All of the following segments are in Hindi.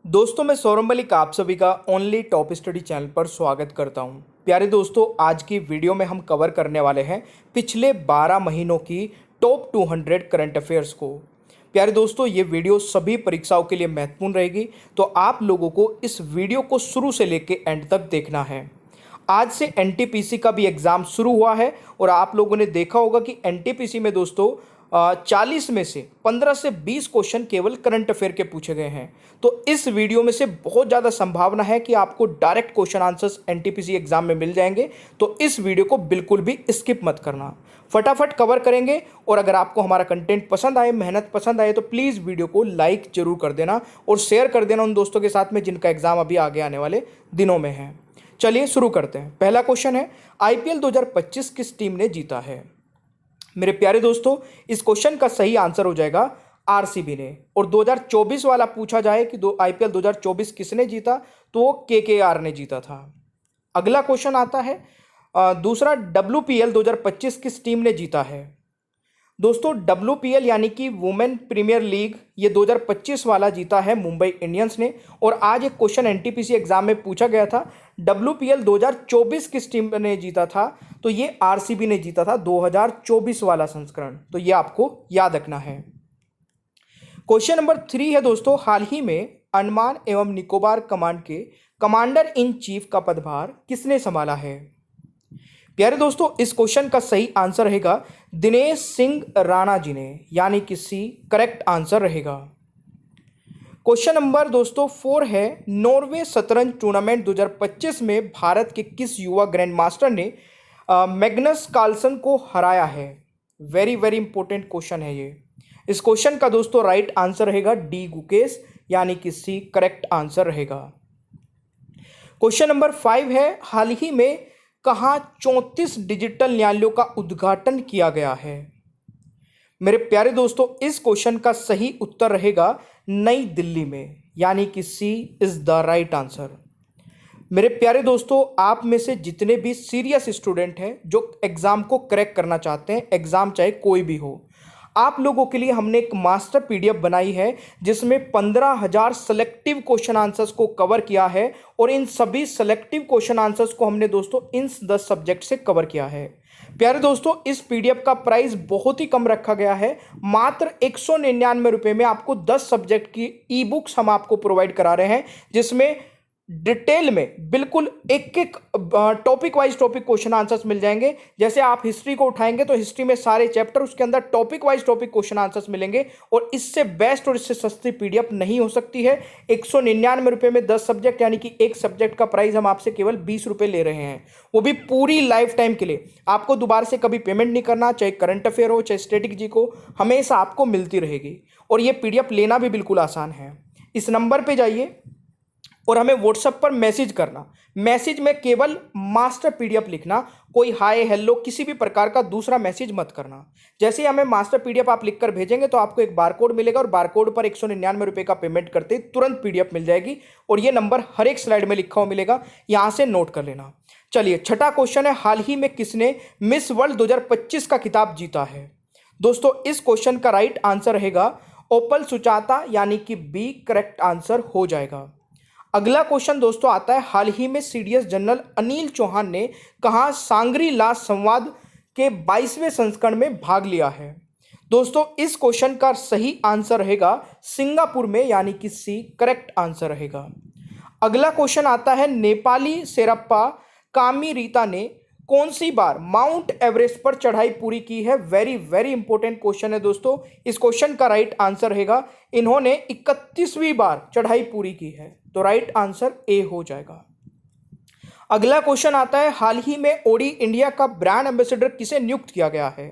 दोस्तों मैं सौरभ मलिक आप सभी का ओनली टॉप स्टडी चैनल पर स्वागत करता हूं। प्यारे दोस्तों, आज की वीडियो में हम कवर करने वाले हैं पिछले 12 महीनों की टॉप 200 करंट अफेयर्स को। प्यारे दोस्तों, ये वीडियो सभी परीक्षाओं के लिए महत्वपूर्ण रहेगी, तो आप लोगों को इस वीडियो को शुरू से लेकर एंड तक देखना है। आज से एनटीपीसी का भी एग्ज़ाम शुरू हुआ है और आप लोगों ने देखा होगा कि एनटीपीसी में दोस्तों 40 में से 15 से 20 क्वेश्चन केवल करंट अफेयर के पूछे गए हैं। तो इस वीडियो में से बहुत ज़्यादा संभावना है कि आपको direct question answers NTPC exam में मिल जाएंगे, तो इस वीडियो को बिल्कुल भी स्किप मत करना, फटाफट कवर करेंगे। और अगर आपको हमारा कंटेंट पसंद आए, मेहनत पसंद आए, तो प्लीज़ वीडियो को लाइक जरूर कर देना और शेयर कर देना उन दोस्तों के साथ में जिनका एग्जाम अभी आगे आने वाले दिनों में है। चलिए शुरू करते हैं। पहला क्वेश्चन है, आईपीएल 2025 किस टीम ने जीता है? मेरे प्यारे दोस्तों, इस क्वेश्चन का सही आंसर हो जाएगा आरसीबी ने। और 2024 वाला पूछा जाए कि आईपीएल 2024 किसने जीता, तो वो केकेआर ने जीता था। अगला क्वेश्चन आता है, दूसरा, डब्ल्यूपीएल 2025 किस टीम ने जीता है? दोस्तों, डब्ल्यूपीएल यानी कि वुमेन प्रीमियर लीग, ये 2025 वाला जीता है मुंबई इंडियंस ने। और आज एक क्वेश्चन एनटीपीसी एग्जाम में पूछा गया था, डब्ल्यूपीएल 2024 किस टीम ने जीता था, तो ये आरसीबी ने जीता था 2024 वाला संस्करण। तो ये आपको याद रखना है। क्वेश्चन नंबर 3 है दोस्तों, हाल ही में अंडमान एवं निकोबार कमांड के कमांडर इन चीफ का पदभार किसने संभाला है? प्यारे दोस्तों, इस क्वेश्चन का सही आंसर रहेगा दिनेश सिंह राणा जी ने, यानी कि सी करेक्ट आंसर रहेगा। क्वेश्चन नंबर दोस्तों 4 है, नॉर्वे शतरंज टूर्नामेंट 2025 में भारत के किस युवा ग्रैंड मास्टर ने मैग्नस कार्लसन को हराया है? वेरी वेरी इंपॉर्टेंट क्वेश्चन है ये। इस क्वेश्चन का दोस्तों राइट आंसर रहेगा डी गुकेश, यानी कि सी करेक्ट आंसर रहेगा। क्वेश्चन नंबर 5 है, हाल ही में कहाँ 34 डिजिटल न्यायालयों का उद्घाटन किया गया है? मेरे प्यारे दोस्तों, इस क्वेश्चन का सही उत्तर रहेगा नई दिल्ली में, यानी कि सी इज द राइट आंसर। मेरे प्यारे दोस्तों, आप में से जितने भी सीरियस स्टूडेंट हैं जो एग्जाम को क्रैक करना चाहते हैं, एग्जाम चाहे कोई भी हो, आप लोगों के लिए हमने एक मास्टर पीडीएफ बनाई है जिसमें 15,000 सेलेक्टिव क्वेश्चन आंसर्स को कवर किया है। और इन सभी सेलेक्टिव क्वेश्चन आंसर्स को हमने दोस्तों इन 10 सब्जेक्ट से कवर किया है। प्यारे दोस्तों, इस पीडीएफ का प्राइस बहुत ही कम रखा गया है, मात्र 199 रुपये में आपको 10 सब्जेक्ट की ई बुक्स हम आपको प्रोवाइड करा रहे हैं, जिसमें डिटेल में बिल्कुल एक एक topic wise topic question answers मिल जाएंगे। जैसे आप हिस्ट्री को उठाएंगे तो हिस्ट्री में सारे चैप्टर, उसके अंदर topic wise topic question answers मिलेंगे। और इससे बेस्ट और इससे सस्ती पीडीएफ नहीं हो सकती है। 199 रुपये में 10 सब्जेक्ट, यानी कि एक सब्जेक्ट का प्राइस हम आपसे केवल 20 रुपये ले रहे हैं, वो भी पूरी लाइफ टाइम के लिए। आपको दोबारा से कभी पेमेंट नहीं करना, चाहे करंट अफेयर हो चाहे स्ट्रेटेजी को, हमेशा आपको मिलती रहेगी। और ये पीडीएफ लेना भी बिल्कुल आसान है। इस नंबर पर जाइए और हमें व्हाट्सएप पर मैसेज करना। मैसेज में केवल मास्टर पीडीएफ लिखना, कोई हाय हेलो किसी भी प्रकार का दूसरा मैसेज मत करना। जैसे ही हमें मास्टर पीडीएफ आप लिखकर भेजेंगे तो आपको एक बारकोड मिलेगा और बारकोड पर 199 रुपये का पेमेंट करते ही तुरंत पीडीएफ मिल जाएगी। और ये नंबर हर एक स्लाइड में लिखा हुआ मिलेगा, यहाँ से नोट कर लेना। चलिए, छठा क्वेश्चन है, हाल ही में किसने मिस वर्ल्ड 2025 का खिताब जीता है? दोस्तों, इस क्वेश्चन का राइट आंसर रहेगा ओपल सुचाता, यानी कि बी करेक्ट आंसर हो जाएगा। अगला क्वेश्चन दोस्तों आता है, हाल ही में सीडीएस जनरल अनिल चौहान ने कहाँ सांगरी ला संवाद के 22वें संस्करण में भाग लिया है? दोस्तों, इस क्वेश्चन का सही आंसर रहेगा सिंगापुर में, यानी कि सी करेक्ट आंसर रहेगा। अगला क्वेश्चन आता है, नेपाली शेरप्पा कामी रीता ने कौन सी बार माउंट एवरेस्ट पर चढ़ाई पूरी की है? वेरी वेरी इंपॉर्टेंट क्वेश्चन है दोस्तों। इस क्वेश्चन का राइट आंसर रहेगा इन्होंने 31वीं बार चढ़ाई पूरी की है, तो राइट आंसर ए हो जाएगा। अगला क्वेश्चन आता है, हाल ही में ओडी इंडिया का ब्रांड एम्बेसडर किसे नियुक्त किया गया है?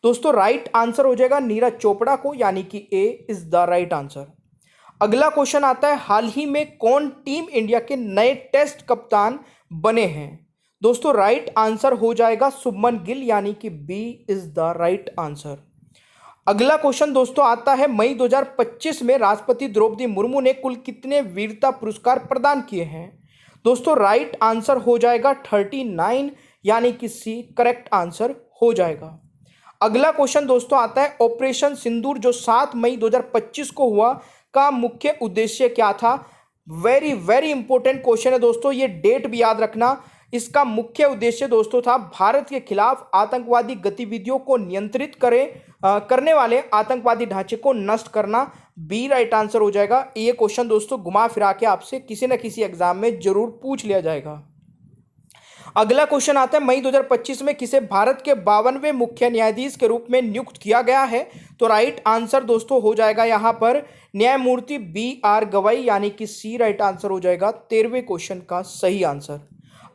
दोस्तों, राइट आंसर हो जाएगा नीरज चोपड़ा को, यानी कि ए इज द राइट आंसर। अगला क्वेश्चन आता है, हाल ही में कौन टीम इंडिया के नए टेस्ट कप्तान बने हैं? दोस्तों, राइट आंसर हो जाएगा शुभमन गिल, यानी कि B is the right answer. अगला क्वेश्चन दोस्तों आता है, मई 2025 में राष्ट्रपति द्रौपदी मुर्मू ने कुल कितने वीरता पुरस्कार प्रदान किए हैं? दोस्तों, राइट आंसर हो जाएगा 39, यानी कि सी करेक्ट आंसर हो जाएगा। अगला क्वेश्चन दोस्तों आता है, ऑपरेशन सिंदूर जो 7 मई 2025 को हुआ का मुख्य उद्देश्य क्या था? वेरी वेरी इंपॉर्टेंट क्वेश्चन है दोस्तों, ये डेट भी याद रखना। इसका मुख्य उद्देश्य दोस्तों था भारत के खिलाफ आतंकवादी गतिविधियों को नियंत्रित करने वाले आतंकवादी ढांचे को नष्ट करना। बी राइट आंसर हो जाएगा। ये क्वेश्चन दोस्तों घुमा फिरा के आपसे किसी न किसी एग्जाम में जरूर पूछ लिया जाएगा। अगला क्वेश्चन आता है, मई 2025 में किसे भारत के 52वें मुख्य न्यायाधीश के रूप में नियुक्त किया गया है? तो राइट आंसर दोस्तों हो जाएगा यहां पर न्यायमूर्ति BR गवई, यानी कि सी राइट आंसर हो जाएगा 13वें क्वेश्चन का सही आंसर।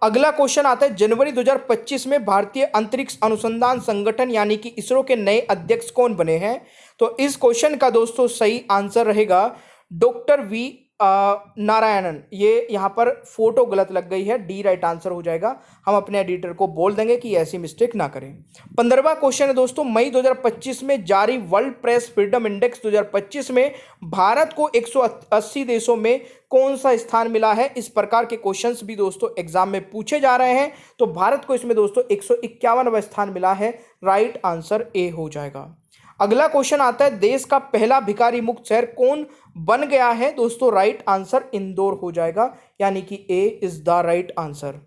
अगला क्वेश्चन आता है, जनवरी 2025 में भारतीय अंतरिक्ष अनुसंधान संगठन यानी कि इसरो के नए अध्यक्ष कौन बने हैं? तो इस क्वेश्चन का दोस्तों सही आंसर रहेगा डॉक्टर V नारायणन। ये यहाँ पर फोटो गलत लग गई है, डी राइट आंसर हो जाएगा। हम अपने एडिटर को बोल देंगे कि ऐसी मिस्टेक ना करें। 15वां क्वेश्चन है दोस्तों, मई 2025 में जारी वर्ल्ड प्रेस फ्रीडम इंडेक्स 2025 में भारत को 180 देशों में कौन सा स्थान मिला है? इस प्रकार के क्वेश्चंस भी दोस्तों एग्जाम में पूछे जा रहे हैं। तो भारत को इसमें दोस्तों 151वां स्थान मिला है। राइट आंसर ए हो जाएगा। अगला क्वेश्चन आता है, देश का पहला भिखारी मुक्त शहर कौन बन गया है? दोस्तों राइट आंसर इंदौर हो जाएगा, यानी कि ए इज द राइट आंसर।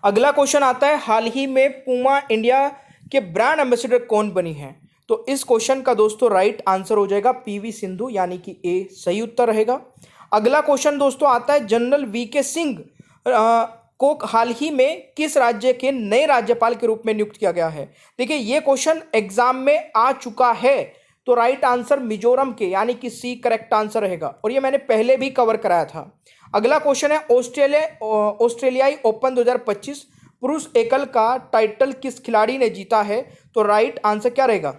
अगला क्वेश्चन आता है, हाल ही में पूमा इंडिया के ब्रांड एम्बेसडर कौन बनी है? तो इस क्वेश्चन का दोस्तों राइट आंसर हो जाएगा PV सिंधु, यानी कि ए सही उत्तर रहेगा। अगला क्वेश्चन दोस्तों आता है, जनरल VK सिंह को हाल ही में किस राज्य के नए राज्यपाल के रूप में नियुक्त किया गया है? देखिए ये क्वेश्चन एग्जाम में आ चुका है। तो राइट आंसर मिजोरम के, यानी कि सी करेक्ट आंसर रहेगा, और ये मैंने पहले भी कवर कराया था। अगला क्वेश्चन है, ऑस्ट्रेलियाई ओपन 2025 पुरुष एकल का टाइटल किस खिलाड़ी ने जीता है? तो राइट आंसर क्या रहेगा?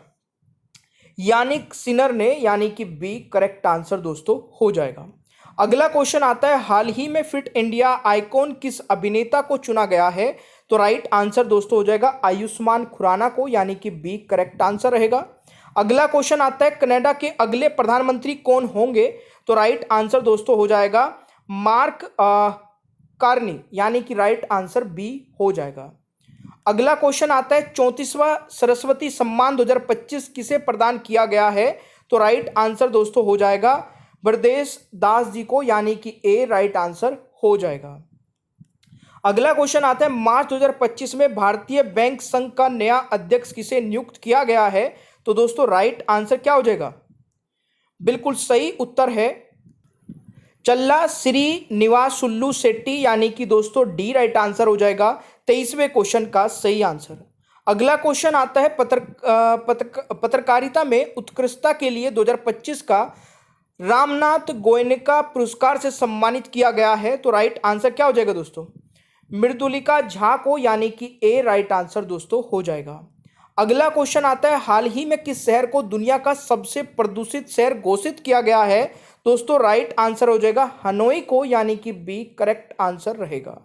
यानिक सिनर ने, यानी कि बी करेक्ट आंसर दोस्तों हो जाएगा। अगला क्वेश्चन आता है, हाल ही में फिट इंडिया आइकॉन किस अभिनेता को चुना गया है? तो राइट आंसर दोस्तों हो जाएगा आयुष्मान खुराना को, यानी कि बी करेक्ट आंसर रहेगा। अगला क्वेश्चन आता है, कनाडा के अगले प्रधानमंत्री कौन होंगे? तो राइट आंसर दोस्तों हो जाएगा मार्क कार्नी, यानी कि राइट आंसर बी हो जाएगा। अगला क्वेश्चन आता है, 34वां सरस्वती सम्मान 2025 किसे प्रदान किया गया है? तो राइट आंसर दोस्तों हो जाएगा ब्रजेश दास जी को, यानी कि ए राइट आंसर हो जाएगा। अगला क्वेश्चन आता है, मार्च 2025 में भारतीय बैंक संघ का नया अध्यक्ष किसे नियुक्त किया गया है? तो दोस्तों राइट आंसर क्या हो जाएगा? बिल्कुल सही उत्तर है चल्ला श्रीनिवासुल्लू शेट्टी, यानी कि दोस्तों डी राइट आंसर हो जाएगा 23वें क्वेश्चन का सही आंसर। अगला क्वेश्चन आता है, पत्रकारिता में उत्कृष्टता के लिए 2025 का रामनाथ गोयनका पुरस्कार से सम्मानित किया गया है। तो राइट आंसर क्या हो जाएगा दोस्तों? मृदुलिका झा को, यानी कि ए राइट आंसर दोस्तों हो जाएगा। अगला क्वेश्चन आता है, हाल ही में किस शहर को दुनिया का सबसे प्रदूषित शहर घोषित किया गया है? दोस्तों राइट आंसर हो जाएगा हनोई को, यानी कि बी करेक्ट आंसर रहेगा।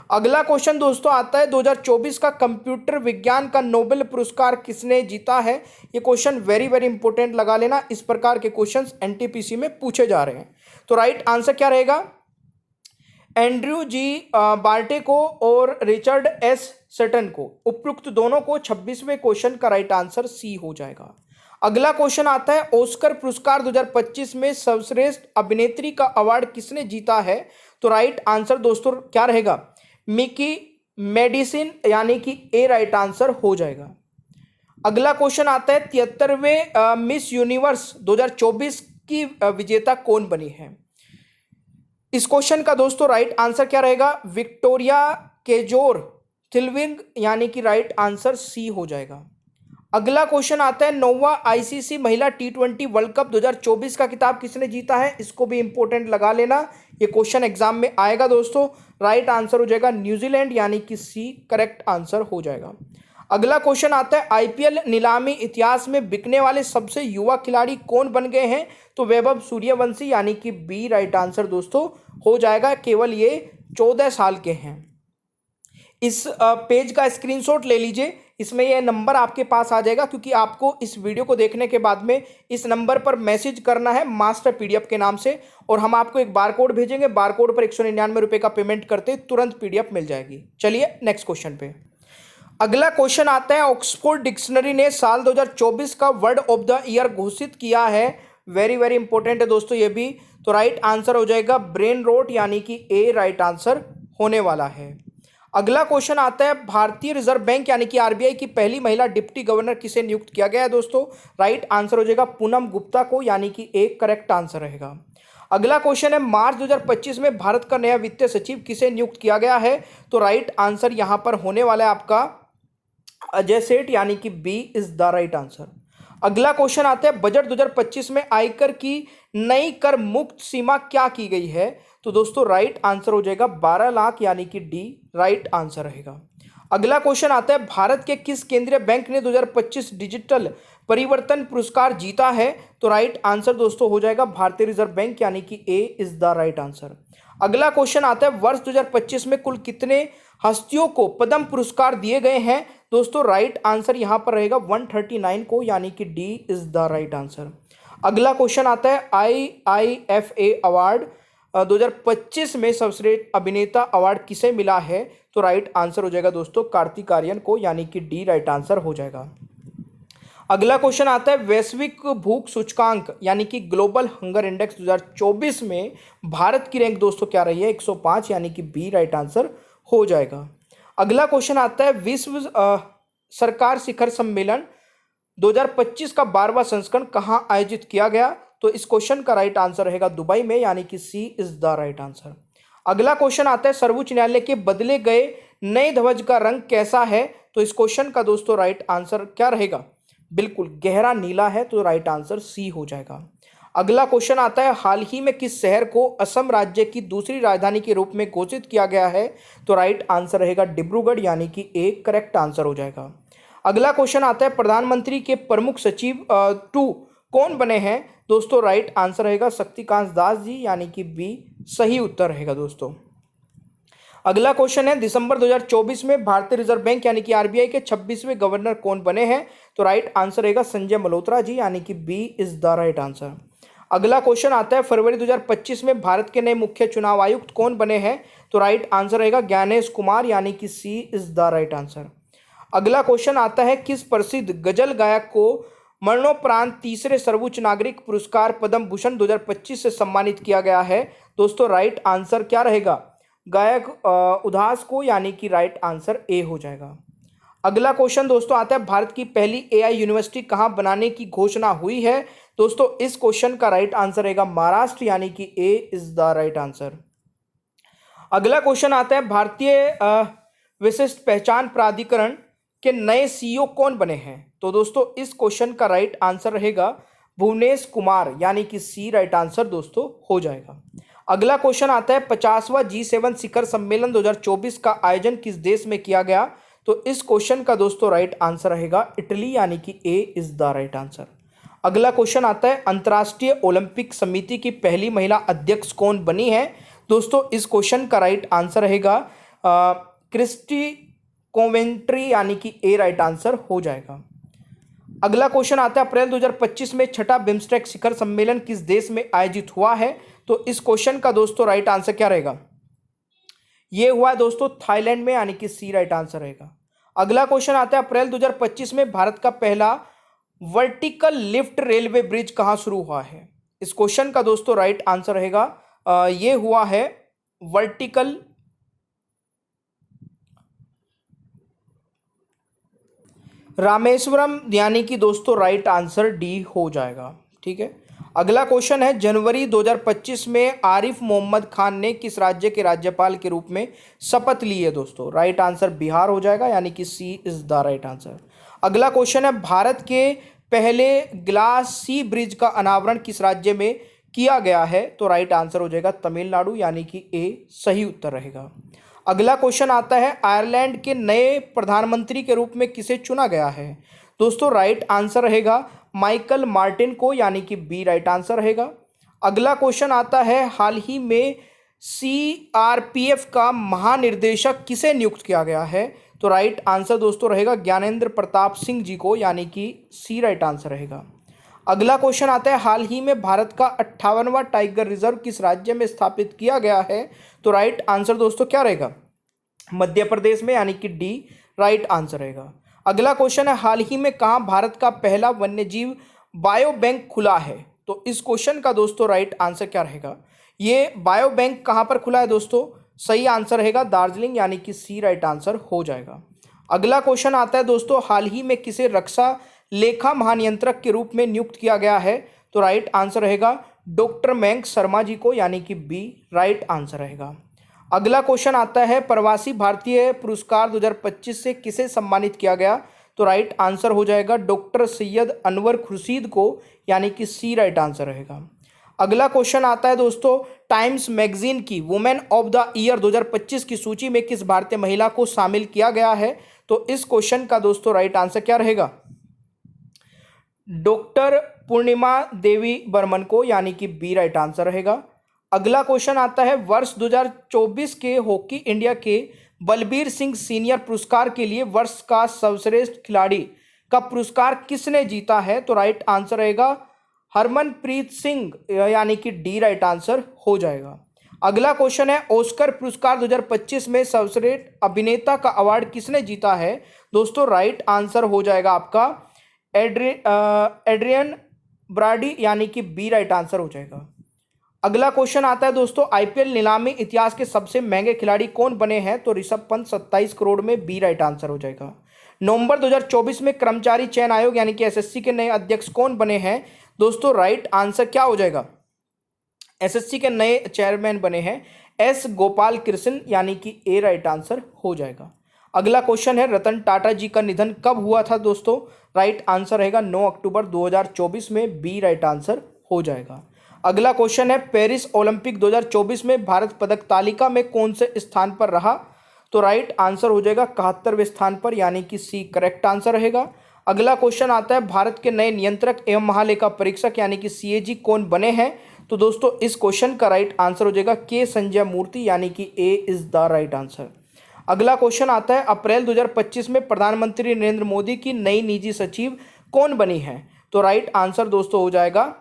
अगला क्वेश्चन दोस्तों आता है, 2024 का कंप्यूटर विज्ञान का नोबेल पुरस्कार किसने जीता है? ये क्वेश्चन वेरी वेरी इंपॉर्टेंट लगा लेना, इस प्रकार के क्वेश्चंस NTPC में पूछे जा रहे हैं। तो राइट आंसर क्या रहेगा? एंड्रयू जी बार्टे को और रिचर्ड S सेटन को, उपयुक्त दोनों को 26वें क्वेश्चन का राइट आंसर सी हो जाएगा। अगला क्वेश्चन आता है, ऑस्कर पुरस्कार 2025 में सर्वश्रेष्ठ अभिनेत्री का अवार्ड किसने जीता है? तो राइट आंसर दोस्तों क्या रहेगा? मिकी मेडिसिन, यानी कि ए राइट आंसर हो जाएगा। अगला क्वेश्चन आता है, 73वें मिस यूनिवर्स 2024 की विजेता कौन बनी है? इस क्वेश्चन का दोस्तों राइट आंसर क्या रहेगा? विक्टोरिया केजोर थिलविंग, यानी कि राइट आंसर सी हो जाएगा। अगला क्वेश्चन आता है, 9वां ICC महिला T20 वर्ल्ड कप 2024 का खिताब किसने जीता है? इसको भी इंपॉर्टेंट लगा लेना, ये क्वेश्चन एग्जाम में आएगा दोस्तों। राइट आंसर हो जाएगा न्यूजीलैंड, यानी कि सी करेक्ट आंसर हो जाएगा। अगला क्वेश्चन आता है, IPL नीलामी इतिहास में बिकने वाले सबसे युवा खिलाड़ी कौन बन गए हैं? तो वैभव सूर्यवंशी, यानी कि बी राइट आंसर दोस्तों हो जाएगा। केवल ये 14 साल के हैं। इस पेज का स्क्रीनशॉट ले लीजिए, इसमें यह नंबर आपके पास आ जाएगा, क्योंकि आपको इस वीडियो को देखने के बाद में इस नंबर पर मैसेज करना है मास्टर PDF के नाम से, और हम आपको एक बारकोड भेजेंगे। बारकोड पर 199 रुपये का पेमेंट करते तुरंत PDF मिल जाएगी। चलिए नेक्स्ट क्वेश्चन पे। अगला क्वेश्चन आता है, ऑक्सफोर्ड डिक्शनरी ने साल 2024 का वर्ड ऑफ द ईयर घोषित किया है। वेरी वेरी इंपॉर्टेंट है दोस्तों ये भी। तो राइट आंसर हो जाएगा ब्रेन रोट, यानी कि ए राइट आंसर होने वाला है। अगला क्वेश्चन आता है, भारतीय रिजर्व बैंक यानी कि आरबीआई की पहली महिला डिप्टी गवर्नर किसे नियुक्त किया गया है दोस्तों? राइट आंसर हो जाएगा पूनम गुप्ता को, यानी कि एक करेक्ट आंसर रहेगा। अगला क्वेश्चन है, मार्च 2025 में भारत का नया वित्तीय सचिव किसे नियुक्त किया गया है? तो राइट आंसर यहां पर होने वाला है आपका अजय सेठ, यानी कि B is the right answer. अगला क्वेश्चन आता है, बजट 2025 में आयकर की नई कर मुक्त सीमा क्या की गई है? तो दोस्तों राइट आंसर हो जाएगा 12 लाख, यानी कि डी राइट आंसर रहेगा। अगला क्वेश्चन आता है, भारत के किस केंद्रीय बैंक ने 2025 डिजिटल परिवर्तन पुरस्कार जीता है? तो राइट आंसर दोस्तों हो जाएगा भारतीय रिजर्व बैंक, यानी कि ए इज द राइट आंसर। अगला क्वेश्चन आता है, वर्ष 2025 में कुल कितने हस्तियों को पद्म पुरस्कार दिए गए हैं? दोस्तों राइट आंसर यहां पर रहेगा 139 को, यानी कि D is the right answer. अगला क्वेश्चन आता है, IIFA अवार्ड 2025 में सर्वश्रेष्ठ अभिनेता अवार्ड किसे मिला है? तो राइट आंसर हो जाएगा दोस्तों कार्तिक आर्यन को, यानी कि डी राइट आंसर हो जाएगा। अगला क्वेश्चन आता है, वैश्विक भूख सूचकांक यानी कि ग्लोबल हंगर इंडेक्स 2024 में भारत की रैंक दोस्तों क्या रही है? 105, यानी कि बी राइट आंसर हो जाएगा। अगला क्वेश्चन आता है, विश्व सरकार शिखर सम्मेलन 2025 का 12वां संस्करण कहां आयोजित किया गया? तो इस क्वेश्चन का राइट आंसर रहेगा दुबई में, यानी कि सी इज द राइट आंसर। अगला क्वेश्चन आता है, सर्वोच्च न्यायालय के बदले गए नए ध्वज का रंग कैसा है? तो इस क्वेश्चन का दोस्तों राइट आंसर क्या रहेगा? बिल्कुल गहरा नीला है, तो राइट आंसर सी हो जाएगा। अगला क्वेश्चन आता है, हाल ही में किस शहर को असम राज्य की दूसरी राजधानी के रूप में घोषित किया गया है? तो राइट आंसर रहेगा डिब्रूगढ़, यानी कि एक करेक्ट आंसर हो जाएगा। अगला क्वेश्चन आता है, प्रधानमंत्री के प्रमुख सचिव 2 कौन बने हैं? दोस्तों राइट आंसर रहेगा शक्तिकांत दास जी, यानी कि बी सही उत्तर रहेगा दोस्तों। अगला क्वेश्चन है, दिसंबर 2024 में भारतीय रिजर्व बैंक यानी कि आरबीआई के 26वें गवर्नर कौन बने हैं? तो राइट आंसर रहेगा संजय मल्होत्रा जी, यानी कि B is the right answer. अगला क्वेश्चन आता है, फरवरी 2025 में भारत के नए मुख्य चुनाव आयुक्त कौन बने हैं? तो राइट आंसर रहेगा ज्ञानेश कुमार, यानी कि सी इज द राइट आंसर। अगला क्वेश्चन आता है, किस प्रसिद्ध गजल गायक को मरणोपरांत तीसरे सर्वोच्च नागरिक पुरस्कार पद्म भूषण 2025 से सम्मानित किया गया है? दोस्तों राइट आंसर क्या रहेगा? गायक उदास को, यानी कि राइट आंसर ए हो जाएगा। अगला क्वेश्चन दोस्तों आता है, भारत की पहली एआई यूनिवर्सिटी कहां बनाने की घोषणा हुई है? दोस्तों इस क्वेश्चन का राइट आंसर रहेगा महाराष्ट्र, यानी कि ए इज द राइट आंसर। अगला क्वेश्चन आता है, भारतीय विशिष्ट पहचान प्राधिकरण के नए सीईओ कौन बने हैं? तो दोस्तों इस क्वेश्चन का राइट आंसर रहेगा भुवनेश कुमार, यानी कि सी राइट आंसर दोस्तों हो जाएगा। अगला क्वेश्चन आता है, 50वां G7 शिखर सम्मेलन 2024 का आयोजन किस देश में किया गया? तो इस क्वेश्चन का दोस्तों राइट आंसर रहेगा इटली, यानी कि ए इज द राइट आंसर। अगला क्वेश्चन आता है, अंतर्राष्ट्रीय ओलंपिक समिति की पहली महिला अध्यक्ष कौन बनी है? दोस्तों इस क्वेश्चन का राइट आंसर रहेगा क्रिस्टी कोवेंट्री, यानी कि ए राइट आंसर हो जाएगा। अगला क्वेश्चन आता है, अप्रैल 2025 में छठा बिम्स्टेक शिखर सम्मेलन किस देश में आयोजित हुआ है? तो इस क्वेश्चन का दोस्तों राइट आंसर क्या रहेगा? ये हुआ है दोस्तों थाईलैंड में, यानी कि सी राइट आंसर रहेगा। अगला क्वेश्चन आता है, अप्रैल 2025 में भारत का पहला वर्टिकल लिफ्ट रेलवे ब्रिज कहां शुरू हुआ है? इस क्वेश्चन का दोस्तों राइट आंसर रहेगा ये हुआ है वर्टिकल रामेश्वरम, यानी कि दोस्तों राइट आंसर डी हो जाएगा। ठीक है। अगला क्वेश्चन है, जनवरी 2025 में आरिफ मोहम्मद खान ने किस राज्य के राज्यपाल के रूप में शपथ ली है? दोस्तों राइट आंसर बिहार हो जाएगा, यानी कि सी इज द राइट आंसर। अगला क्वेश्चन है, भारत के पहले ग्लास सी ब्रिज का अनावरण किस राज्य में किया गया है? तो राइट आंसर हो जाएगा तमिलनाडु, यानी कि ए सही उत्तर रहेगा। अगला क्वेश्चन आता है, आयरलैंड के नए प्रधानमंत्री के रूप में किसे चुना गया है? दोस्तों राइट आंसर रहेगा माइकल मार्टिन को, यानी कि बी राइट आंसर रहेगा। अगला क्वेश्चन आता है, हाल ही में सीआरपीएफ का महानिर्देशक किसे नियुक्त किया गया है? तो राइट आंसर दोस्तों रहेगा ज्ञानेंद्र प्रताप सिंह जी को, यानी कि सी राइट आंसर रहेगा। अगला क्वेश्चन आता है, हाल ही में भारत का 58वां टाइगर रिजर्व किस राज्य में स्थापित किया गया है? तो राइट आंसर दोस्तों क्या रहेगा? मध्य प्रदेश में, यानी कि डी राइट आंसर रहेगा। अगला क्वेश्चन है, हाल ही में कहाँ भारत का पहला वन्यजीव बायो बैंक खुला है? तो इस क्वेश्चन का दोस्तों राइट आंसर क्या रहेगा? ये बायो बैंक कहाँ पर खुला है दोस्तों? सही आंसर रहेगा दार्जिलिंग, यानी कि सी राइट आंसर हो जाएगा। अगला क्वेश्चन आता है दोस्तों, हाल ही में किसे रक्षा लेखा महानियंत्रक के रूप में नियुक्त किया गया है? तो राइट आंसर रहेगा डॉक्टर मयंक शर्मा जी को, यानी कि बी राइट आंसर रहेगा। अगला क्वेश्चन आता है, प्रवासी भारतीय पुरस्कार 2025 से किसे सम्मानित किया गया? तो राइट आंसर हो जाएगा डॉक्टर सैयद अनवर खुर्शीद को, यानी कि सी राइट आंसर रहेगा। अगला क्वेश्चन आता है दोस्तों, टाइम्स मैगजीन की वुमेन ऑफ द ईयर 2025 की सूची में किस भारतीय महिला को शामिल किया गया है? तो इस क्वेश्चन का दोस्तों राइट आंसर क्या रहेगा? डॉक्टर पूर्णिमा देवी बर्मन को, यानी कि बी राइट आंसर रहेगा। अगला क्वेश्चन आता है, वर्ष 2024 के हॉकी इंडिया के बलबीर सिंह सीनियर पुरस्कार के लिए वर्ष का सर्वश्रेष्ठ खिलाड़ी का पुरस्कार किसने जीता है? तो राइट आंसर रहेगा हरमनप्रीत सिंह, यानी कि डी राइट आंसर हो जाएगा। अगला क्वेश्चन है, ऑस्कर पुरस्कार 2025 में सर्वश्रेष्ठ अभिनेता का अवार्ड किसने जीता है? दोस्तों राइट आंसर हो जाएगा आपका एड्रियन ब्राडी, यानी कि बी राइट आंसर हो जाएगा। अगला क्वेश्चन आता है दोस्तों, आईपीएल नीलामी इतिहास के सबसे महंगे खिलाड़ी कौन बने हैं? तो ऋषभ पंत 27 करोड़ में, बी राइट आंसर हो जाएगा। नवंबर 2024 में कर्मचारी चयन आयोग यानी कि एसएससी के नए अध्यक्ष कौन बने हैं? दोस्तों राइट आंसर क्या हो जाएगा? एसएससी के नए चेयरमैन बने हैं एस गोपाल कृष्ण, यानी कि ए राइट आंसर हो जाएगा। अगला क्वेश्चन है, रतन टाटा जी का निधन कब हुआ था? दोस्तों राइट आंसर रहेगा 9 अक्टूबर 2024 में, बी राइट आंसर हो जाएगा। अगला क्वेश्चन है, पेरिस ओलंपिक 2024 में भारत पदक तालिका में कौन से स्थान पर रहा? तो राइट आंसर हो जाएगा 71वें स्थान पर, यानी कि सी करेक्ट आंसर रहेगा। अगला क्वेश्चन आता है, भारत के नए नियंत्रक एवं महालेखा परीक्षक यानी कि सीएजी कौन बने हैं? तो दोस्तों इस क्वेश्चन का राइट आंसर हो जाएगा के संजय मूर्ति, यानी कि ए इज द राइट आंसर। अगला क्वेश्चन आता है, अप्रैल 2025 में प्रधानमंत्री नरेंद्र मोदी की नई निजी सचिव कौन बनी है? तो राइट आंसर दोस्तों हो जाएगा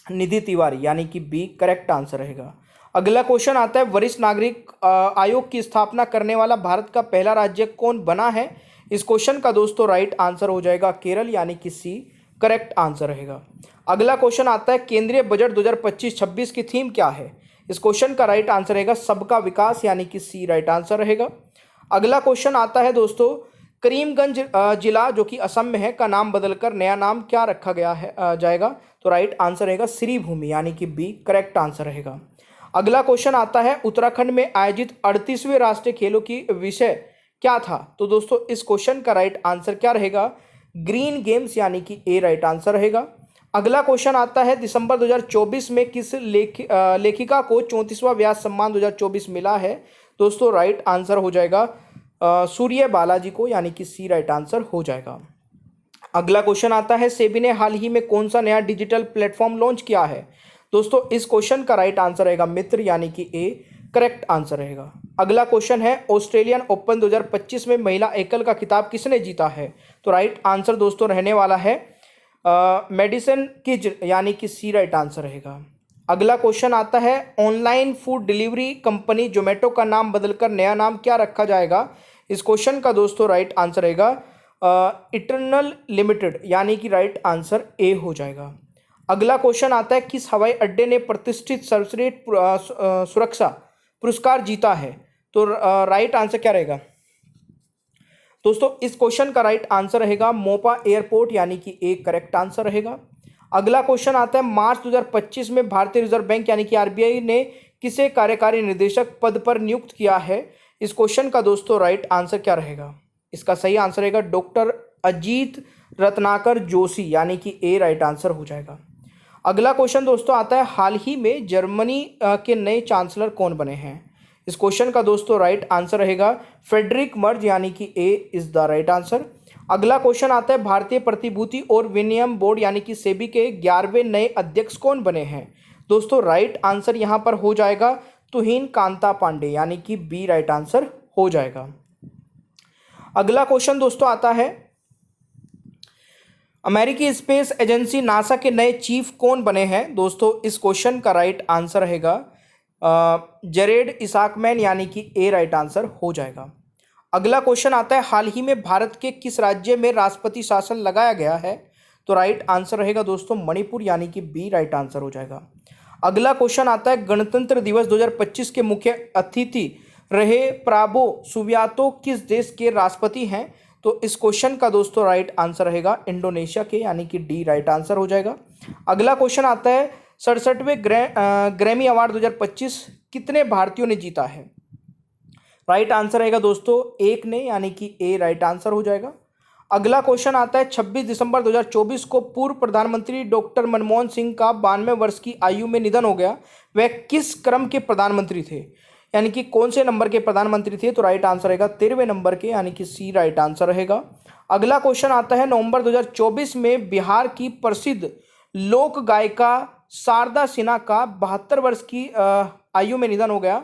निधि तिवारी, यानी कि बी करेक्ट आंसर रहेगा। अगला क्वेश्चन आता है, वरिष्ठ नागरिक आयोग की स्थापना करने वाला भारत का पहला राज्य कौन बना है? इस क्वेश्चन का दोस्तों राइट आंसर हो जाएगा केरल, यानी कि सी करेक्ट आंसर रहेगा। अगला क्वेश्चन आता है, केंद्रीय बजट 2025-26 की थीम क्या है? इस क्वेश्चन का राइट आंसर रहेगा सबका विकास, यानी कि सी राइट आंसर रहेगा। अगला क्वेश्चन आता है दोस्तों, करीमगंज जिला जो कि असम में है का नाम बदलकर नया नाम क्या रखा गया है जाएगा? तो राइट आंसर रहेगा श्री भूमि, यानी कि बी करेक्ट आंसर रहेगा। अगला क्वेश्चन आता है, उत्तराखंड में आयोजित 38वें राष्ट्रीय खेलों की विषय क्या था? तो दोस्तों इस क्वेश्चन का राइट आंसर क्या रहेगा? ग्रीन गेम्स, यानी कि ए राइट आंसर रहेगा। अगला क्वेश्चन आता है, दिसंबर 2024 में किस लेखिका को 34वां व्यास सम्मान 2024 मिला है? दोस्तों राइट आंसर हो जाएगा सूर्य बालाजी को, यानी कि सी राइट आंसर हो जाएगा। अगला क्वेश्चन आता है, सेबी ने हाल ही में कौन सा नया डिजिटल प्लेटफॉर्म लॉन्च किया है? दोस्तों इस क्वेश्चन का राइट आंसर रहेगा मित्र, यानी कि ए करेक्ट आंसर रहेगा। अगला क्वेश्चन है, ऑस्ट्रेलियन ओपन 2025 में महिला एकल का खिताब किसने जीता है? तो राइट आंसर दोस्तों रहने वाला है मेडिसन किज, यानी कि सी राइट आंसर रहेगा। अगला क्वेश्चन आता है, online food delivery company Zomato का नाम बदलकर नया नाम क्या रखा जाएगा? इस क्वेश्चन का दोस्तों राइट आंसर रहेगा इटर्नल लिमिटेड, यानी कि राइट आंसर ए हो जाएगा। अगला क्वेश्चन आता है, किस हवाई अड्डे ने प्रतिष्ठित सर्वश्रेष्ठ सुरक्षा पुरस्कार जीता है? तो राइट आंसर क्या रहेगा? दोस्तों इस क्वेश्चन का राइट आंसर रहेगा मोपा एयरपोर्ट, यानी कि ए करेक्ट आंसर रहेगा। अगला क्वेश्चन आता है, मार्च 2025 में भारतीय रिजर्व बैंक यानी कि आरबीआई ने किसे कार्यकारी निदेशक पद पर नियुक्त किया है? इस क्वेश्चन का दोस्तों राइट आंसर क्या रहेगा? इसका सही आंसर रहेगा डॉक्टर अजीत रत्नाकर जोशी, यानी कि ए राइट आंसर हो जाएगा। अगला क्वेश्चन दोस्तों आता है, हाल ही में जर्मनी के नए चांसलर कौन बने हैं? इस क्वेश्चन का दोस्तों राइट आंसर रहेगा फ्रेडरिक मर्ज, यानी कि ए इज द राइट आंसर। अगला क्वेश्चन आता है, भारतीय प्रतिभूति और विनिमय बोर्ड यानी कि सेबी के 11वें नए अध्यक्ष कौन बने हैं? दोस्तों राइट आंसर यहाँ पर हो जाएगा तुहिन कांता पांडे, यानी कि बी राइट आंसर हो जाएगा। अगला क्वेश्चन दोस्तों आता है, अमेरिकी स्पेस एजेंसी नासा के नए चीफ कौन बने हैं? दोस्तों इस क्वेश्चन का राइट आंसर रहेगा जेरेड इसाकमैन, यानी कि ए राइट आंसर हो जाएगा। अगला क्वेश्चन आता है, हाल ही में भारत के किस राज्य में राष्ट्रपति शासन लगाया गया है? तो राइट आंसर रहेगा दोस्तों मणिपुर, यानी कि बी राइट आंसर हो जाएगा। अगला क्वेश्चन आता है, गणतंत्र दिवस 2025 के मुख्य अतिथि रहे प्राबो सुबियांतो किस देश के राष्ट्रपति हैं? तो इस क्वेश्चन का दोस्तों राइट आंसर रहेगा इंडोनेशिया के, यानी कि डी राइट आंसर हो जाएगा। अगला क्वेश्चन आता है, 67वें ग्रैमी अवार्ड 2025 कितने भारतीयों ने जीता है? राइट आंसर रहेगा दोस्तों एक ने, यानी कि ए राइट आंसर हो जाएगा। अगला क्वेश्चन आता है, 26 दिसंबर 2024 को पूर्व प्रधानमंत्री डॉक्टर मनमोहन सिंह का 92 वर्ष की आयु में निधन हो गया। वह किस क्रम के प्रधानमंत्री थे, यानी कि कौन से नंबर के प्रधानमंत्री थे? तो राइट आंसर रहेगा 13वें नंबर के, यानी कि सी राइट आंसर रहेगा। अगला क्वेश्चन आता है, नवंबर 2024 में बिहार की प्रसिद्ध लोक गायिका शारदा सिन्हा का 72 वर्ष की आयु में निधन हो गया।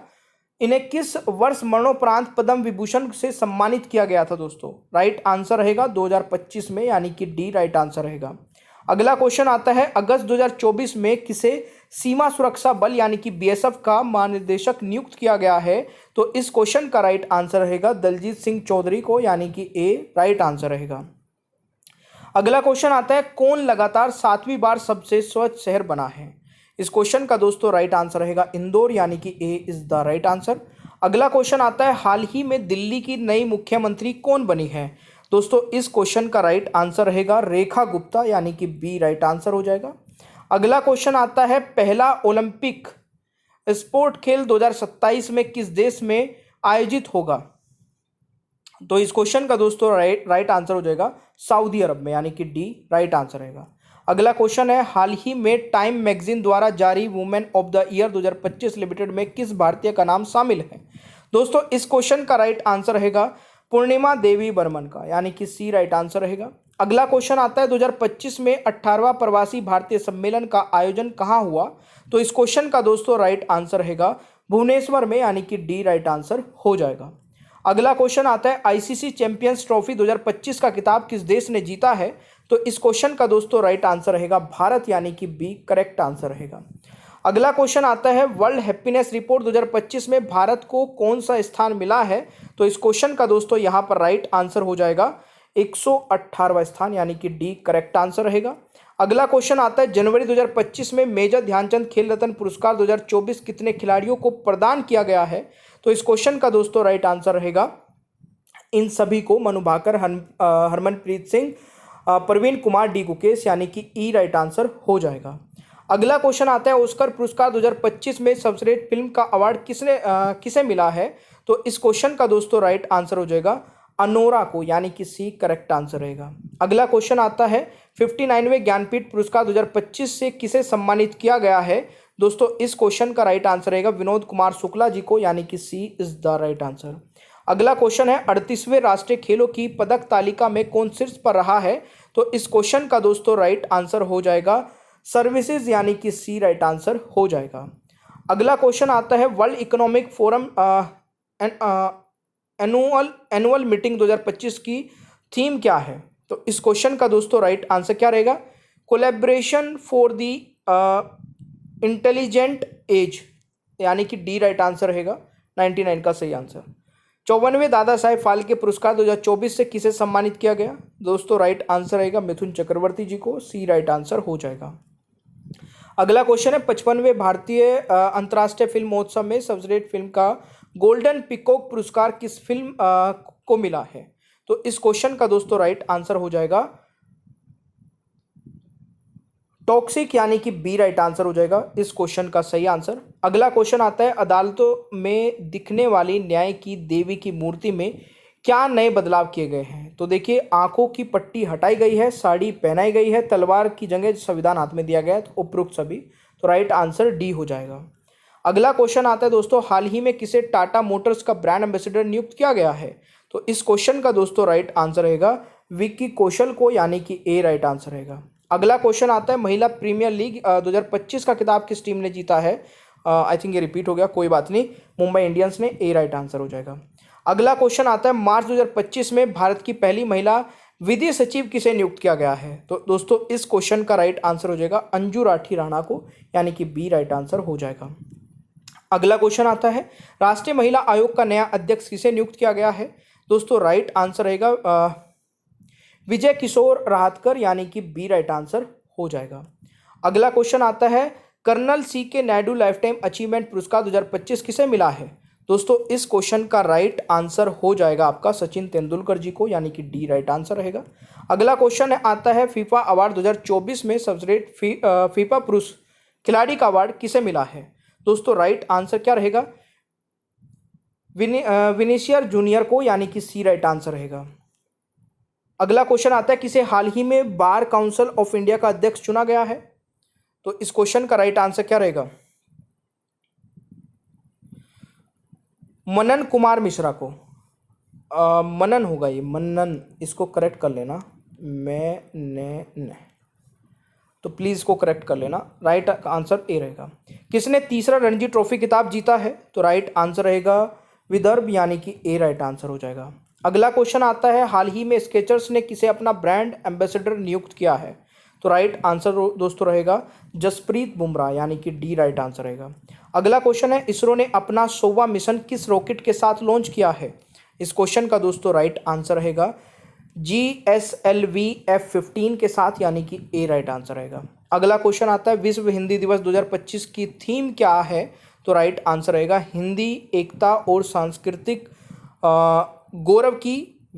इन्हें किस वर्ष मरणोपरांत पद्म विभूषण से सम्मानित किया गया था दोस्तों? राइट आंसर रहेगा 2025 में, यानी कि डी राइट आंसर रहेगा। अगला क्वेश्चन आता है, अगस्त 2024 में किसे सीमा सुरक्षा बल यानी कि बीएसएफ का महानिदेशक नियुक्त किया गया है? तो इस क्वेश्चन का राइट आंसर रहेगा दलजीत सिंह चौधरी को, यानी कि ए राइट आंसर रहेगा। अगला क्वेश्चन आता है, कौन लगातार 7वीं बार सबसे स्वच्छ शहर बना है? इस क्वेश्चन का दोस्तों राइट आंसर रहेगा इंदौर, यानी कि ए इज द राइट आंसर। अगला क्वेश्चन आता है, हाल ही में दिल्ली की नई मुख्यमंत्री कौन बनी है? दोस्तों इस क्वेश्चन का राइट आंसर रहेगा रेखा गुप्ता, यानी कि बी राइट आंसर हो जाएगा। अगला क्वेश्चन आता है, पहला ओलंपिक स्पोर्ट खेल 2027 में किस देश में आयोजित होगा? तो इस क्वेश्चन का दोस्तों राइट आंसर हो जाएगा सऊदी अरब में, यानी कि डी राइट आंसर रहेगा। अगला क्वेश्चन है, हाल ही में टाइम मैगजीन द्वारा जारी women of the year 2025 limited में किस भारतीय का नाम शामिल है? दोस्तों इस क्वेश्चन का राइट आंसर रहेगा पूर्णिमा देवी बर्मन का, यानी कि सी राइट आंसर रहेगा। अगला क्वेश्चन आता है, 2025 में 18वां प्रवासी भारतीय सम्मेलन का आयोजन कहाँ हुआ? तो इस क्वेश्चन का दोस्तों राइट आंसर रहेगा भुवनेश्वर में, यानी कि डी राइट आंसर हो जाएगा। अगला क्वेश्चन आता है, आईसीसी चैंपियंस ट्रॉफी 2025 का खिताब किस देश ने जीता है? तो इस क्वेश्चन का दोस्तों राइट आंसर रहेगा भारत, यानी कि बी करेक्ट आंसर रहेगा। अगला क्वेश्चन आता है, वर्ल्ड हैप्पीनेस रिपोर्ट 2025 में भारत को कौन सा स्थान मिला है? तो इस क्वेश्चन का दोस्तों यहाँ पर राइट आंसर हो जाएगा 118वां स्थान, यानी कि डी करेक्ट आंसर रहेगा। अगला क्वेश्चन आता है, जनवरी 2025 में मेजर ध्यानचंद खेल रत्न पुरस्कार 2024 कितने खिलाड़ियों को प्रदान किया गया है? तो इस क्वेश्चन का दोस्तों राइट आंसर रहेगा इन सभी को, मनु भाकर, हरमनप्रीत सिंह, प्रवीण कुमार डी गुकेश, यानी कि ई राइट आंसर हो जाएगा। अगला क्वेश्चन आता है, ऑस्कर पुरस्कार 2025 में सर्वश्रेष्ठ फिल्म का अवार्ड किसे मिला है? तो इस क्वेश्चन का दोस्तों राइट आंसर हो जाएगा अनोरा को, यानी कि सी करेक्ट आंसर रहेगा। अगला क्वेश्चन आता है, 59वें ज्ञानपीठ पुरस्कार 2025 से किसे सम्मानित किया गया है? दोस्तों इस क्वेश्चन का राइट आंसर रहेगा विनोद कुमार शुक्ला जी को, यानी कि सी इज द राइट आंसर। अगला क्वेश्चन है, 38वें राष्ट्रीय खेलों की पदक तालिका में कौन शीर्ष पर रहा है? तो इस क्वेश्चन का दोस्तों राइट आंसर हो जाएगा सर्विसेज, यानी कि सी राइट आंसर हो जाएगा। अगला क्वेश्चन आता है, world economic forum annual meeting 2025 की थीम क्या है? तो इस क्वेश्चन का दोस्तों राइट आंसर क्या रहेगा? Collaboration for the intelligent age, यानी कि डी राइट आंसर रहेगा 99 का सही आंसर। 54वें दादा साहेब फाल्के पुरस्कार 2024 से किसे सम्मानित किया गया? दोस्तों राइट आंसर रहेगा मिथुन चक्रवर्ती जी को, सी राइट आंसर हो जाएगा। अगला क्वेश्चन है, 55वें भारतीय अंतर्राष्ट्रीय फिल्म महोत्सव में सर्वश्रेष्ठ फिल्म का गोल्डन पिकॉक पुरस्कार किस फिल्म को मिला है? तो इस क्वेश्चन का दोस्तों राइट आंसर हो जाएगा टॉक्सिक, यानी कि बी राइट आंसर हो जाएगा इस क्वेश्चन का सही आंसर। अगला क्वेश्चन आता है, अदालतों में दिखने वाली न्याय की देवी की मूर्ति में क्या नए बदलाव किए गए हैं? तो देखिए, आंखों की पट्टी हटाई गई है, साड़ी पहनाई गई है, तलवार की जगह संविधान हाथ में दिया गया है, तो उपरोक्त सभी, तो राइट आंसर डी हो जाएगा। अगला क्वेश्चन आता है दोस्तों, हाल ही में किसे टाटा मोटर्स का ब्रांड एम्बेसडर नियुक्त किया गया है? तो इस क्वेश्चन का दोस्तों राइट आंसर रहेगा विक्की कौशल को, यानी कि ए राइट आंसर रहेगा। अगला क्वेश्चन आता है, महिला प्रीमियर लीग 2025 का खिताब किस टीम ने जीता है? आई थिंक ये रिपीट हो गया, कोई बात नहीं, मुंबई इंडियंस ने, ए राइट आंसर हो जाएगा। अगला क्वेश्चन आता है, मार्च 2025 में भारत की पहली महिला विधि सचिव किसे नियुक्त किया गया है? तो दोस्तों इस क्वेश्चन का राइट आंसर हो जाएगा अंजू राठी राणा को, यानी कि बी राइट आंसर हो जाएगा। अगला क्वेश्चन आता है, राष्ट्रीय महिला आयोग का नया अध्यक्ष किसे नियुक्त किया गया है? दोस्तों राइट आंसर रहेगा विजय किशोर राहतकर यानी कि बी राइट आंसर हो जाएगा। अगला क्वेश्चन आता है, कर्नल सी के नायडू लाइफ टाइम अचीवमेंट पुरस्कार 2025 किसे मिला है? दोस्तों इस क्वेश्चन का राइट आंसर हो जाएगा आपका सचिन तेंदुलकर जी को, यानी कि डी राइट आंसर रहेगा। अगला क्वेश्चन आता है, फीफा अवार्ड 2024 में सर्वश्रेष्ठ फीफा पुरुष खिलाड़ी का अवार्ड किसे मिला है? दोस्तों राइट आंसर क्या रहेगा? विनीसियस जूनियर को, यानी कि सी राइट आंसर रहेगा। अगला क्वेश्चन आता है, किसे हाल ही में बार काउंसिल ऑफ इंडिया का अध्यक्ष चुना गया है? तो इस क्वेश्चन का राइट आंसर क्या रहेगा? मनन कुमार मिश्रा को। मनन होगा ये, मनन, इसको करेक्ट कर लेना। तो प्लीज इसको करेक्ट कर लेना। राइट आंसर ए रहेगा। किसने तीसरा रणजी ट्रॉफी खिताब जीता है? तो राइट आंसर रहेगा विदर्भ, यानी कि ए राइट आंसर हो जाएगा। अगला क्वेश्चन आता है, हाल ही में स्केचर्स ने किसे अपना ब्रांड एम्बेसडर नियुक्त किया है? तो राइट आंसर दोस्तों रहेगा जसप्रीत बुमराह, यानी कि डी राइट आंसर रहेगा। अगला क्वेश्चन है, इसरो ने अपना 100वां मिशन किस रॉकेट के साथ लॉन्च किया है? इस क्वेश्चन का दोस्तों राइट आंसर रहेगा GSLV F-15 के साथ, यानी कि ए राइट आंसर रहेगा। अगला क्वेश्चन आता है, विश्व हिंदी दिवस 2025 की थीम क्या है? तो राइट आंसर रहेगा हिंदी एकता और सांस्कृतिक गौरव की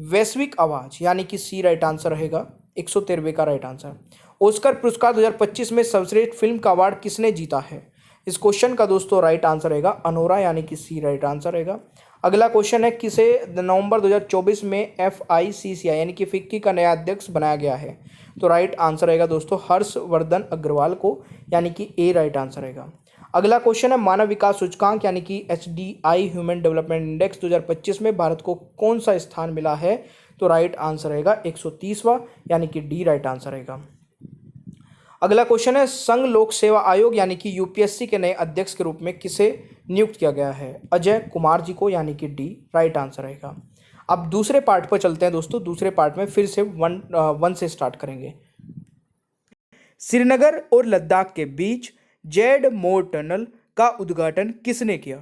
वैश्विक आवाज, यानी कि सी राइट आंसर रहेगा। 113वें का राइट आंसर। ऑस्कर पुरस्कार 2025 में सर्वश्रेष्ठ फिल्म का अवार्ड किसने जीता है? इस क्वेश्चन का दोस्तों राइट आंसर रहेगा अनोरा, यानी कि सी राइट आंसर रहेगा। अगला क्वेश्चन है, किसे नवंबर 2024 में FICCI यानी कि फिक्की का नया अध्यक्ष बनाया गया है? तो राइट आंसर रहेगा दोस्तों हर्षवर्धन अग्रवाल को, यानी कि ए राइट आंसर रहेगा। अगला क्वेश्चन है, मानव विकास सूचकांक यानी कि HDI ह्यूमन डेवलपमेंट इंडेक्स 2025 में भारत को कौन सा स्थान मिला है? तो राइट आंसर रहेगा 130वां, यानी कि डी राइट आंसर रहेगा। अगला क्वेश्चन है, संघ लोक सेवा आयोग यानी कि UPSC के नए अध्यक्ष के रूप में किसे नियुक्त किया गया है? अजय कुमार जी को, यानी कि डी राइट आंसर रहेगा। अब दूसरे पार्ट पर चलते हैं दोस्तों। दूसरे पार्ट में फिर से वन से स्टार्ट करेंगे। श्रीनगर और लद्दाख के बीच जेड मोर टनल का उद्घाटन किसने किया?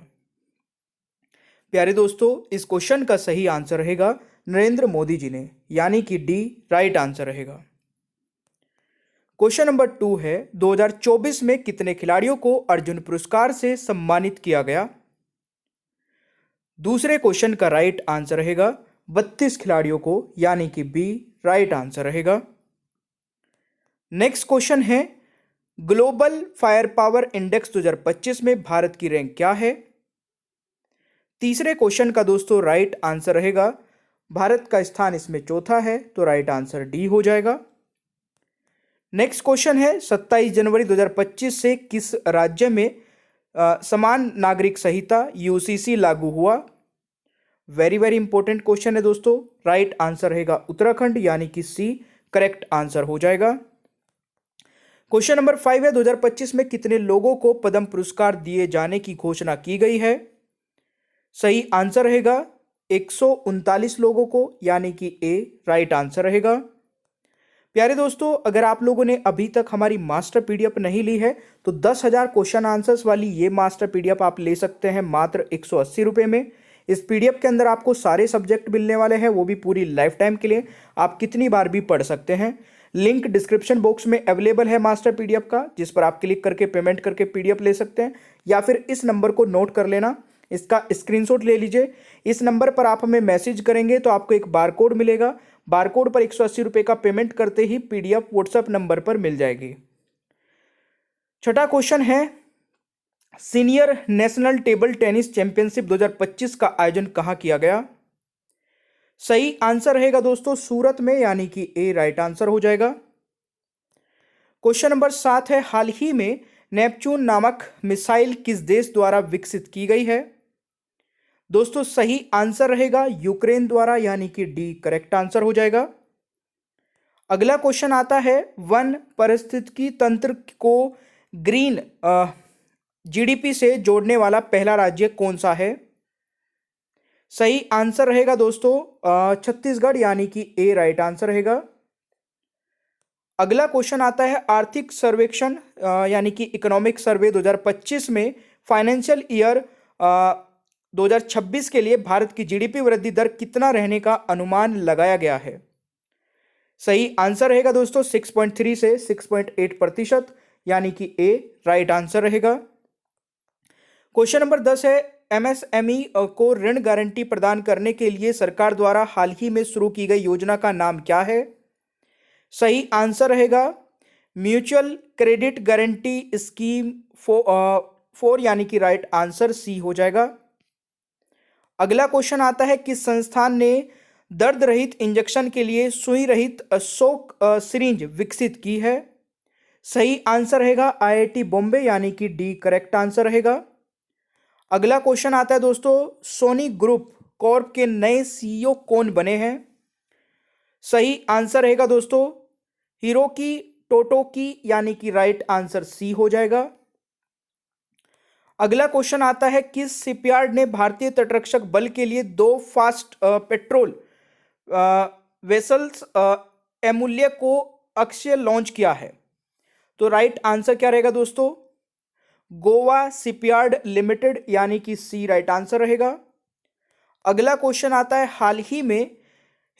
प्यारे दोस्तों इस क्वेश्चन का सही आंसर रहेगा नरेंद्र मोदी जी ने, यानी कि डी राइट आंसर रहेगा। क्वेश्चन नंबर 2 है, 2024 में कितने खिलाड़ियों को अर्जुन पुरस्कार से सम्मानित किया गया? दूसरे क्वेश्चन का राइट आंसर रहेगा 32 खिलाड़ियों को, यानी कि बी राइट आंसर रहेगा। नेक्स्ट क्वेश्चन है, ग्लोबल फायर पावर इंडेक्स 2025 में भारत की रैंक क्या है? तीसरे क्वेश्चन का दोस्तों राइट आंसर रहेगा भारत का स्थान इसमें चौथा है, तो राइट आंसर डी हो जाएगा। नेक्स्ट क्वेश्चन है, 27 जनवरी 2025 से किस राज्य में समान नागरिक संहिता UCC लागू हुआ? वेरी वेरी इंपॉर्टेंट क्वेश्चन है दोस्तों। राइट आंसर रहेगा उत्तराखंड, यानी कि सी करेक्ट आंसर हो जाएगा। क्वेश्चन नंबर 5 है, 2025 में कितने लोगों को पद्म पुरस्कार दिए जाने की घोषणा की गई है? सही आंसर रहेगा 139 लोगों को, यानी कि ए राइट आंसर रहेगा। प्यारे दोस्तों अगर आप लोगों ने अभी तक हमारी मास्टर PDF नहीं ली है तो 10,000 क्वेश्चन आंसर्स वाली ये मास्टर PDF आप ले सकते हैं मात्र 180 रुपये में। इस PDF के अंदर आपको सारे सब्जेक्ट मिलने वाले हैं, वो भी पूरी लाइफ टाइम के लिए। आप कितनी बार भी पढ़ सकते हैं। लिंक डिस्क्रिप्शन बॉक्स में अवेलेबल है मास्टर PDF का, जिस पर आप क्लिक करके पेमेंट करके PDF ले सकते हैं, या फिर इस नंबर को नोट कर लेना, इसका स्क्रीनशॉट ले लीजिए। इस नंबर पर आप हमें मैसेज करेंगे तो आपको एक बारकोड मिलेगा। बारकोड पर 180 रुपये का पेमेंट करते ही PDF व्हाट्सएप नंबर पर मिल जाएगी। छठा क्वेश्चन है, senior national table tennis championship 2025 का आयोजन कहां किया गया? सही आंसर रहेगा दोस्तों सूरत में, यानी कि ए राइट आंसर हो जाएगा। क्वेश्चन नंबर 7 है, हाल ही में नेपच्यून नामक मिसाइल किस देश द्वारा विकसित की गई है? दोस्तों सही आंसर रहेगा यूक्रेन द्वारा, यानी कि डी करेक्ट आंसर हो जाएगा। अगला क्वेश्चन आता है, वन पारिस्थितिकी तंत्र को ग्रीन GDP से जोड़ने वाला पहला राज्य कौन सा है? सही आंसर रहेगा दोस्तों छत्तीसगढ़, यानी कि ए राइट आंसर रहेगा। अगला क्वेश्चन आता है, आर्थिक सर्वेक्षण यानी कि इकोनॉमिक सर्वे 2025 में फाइनेंशियल ईयर 2026 के लिए भारत की GDP वृद्धि दर कितना रहने का अनुमान लगाया गया है? सही आंसर रहेगा दोस्तों 6.3 से 6.8%, यानी कि ए राइट आंसर रहेगा। क्वेश्चन नंबर 10 है, एमएसएमई को ऋण गारंटी प्रदान करने के लिए सरकार द्वारा हाल ही में शुरू की गई योजना का नाम क्या है? सही आंसर रहेगा mutual credit guarantee scheme for, यानी कि राइट आंसर सी हो जाएगा। अगला क्वेश्चन आता है, किस संस्थान ने दर्द रहित इंजेक्शन के लिए सुई रहित शॉक सिरिंज विकसित की है? सही आंसर रहेगा आईआईटी बॉम्बे, यानी कि डी करेक्ट आंसर रहेगा। अगला क्वेश्चन आता है दोस्तों, सोनी ग्रुप कॉर्प के नए सीईओ कौन बने हैं? सही आंसर रहेगा दोस्तों हिरोकी टोटोकी, यानी कि राइट आंसर सी हो जाएगा। अगला क्वेश्चन आता है, किस शिपयार्ड ने भारतीय तटरक्षक बल के लिए 2 फास्ट पेट्रोल वेसल्स एमुल्य को अक्षय लॉन्च किया है? तो राइट आंसर क्या रहेगा दोस्तों? गोवा शिपयार्ड लिमिटेड, यानी कि सी राइट आंसर रहेगा। अगला क्वेश्चन आता है, हाल ही में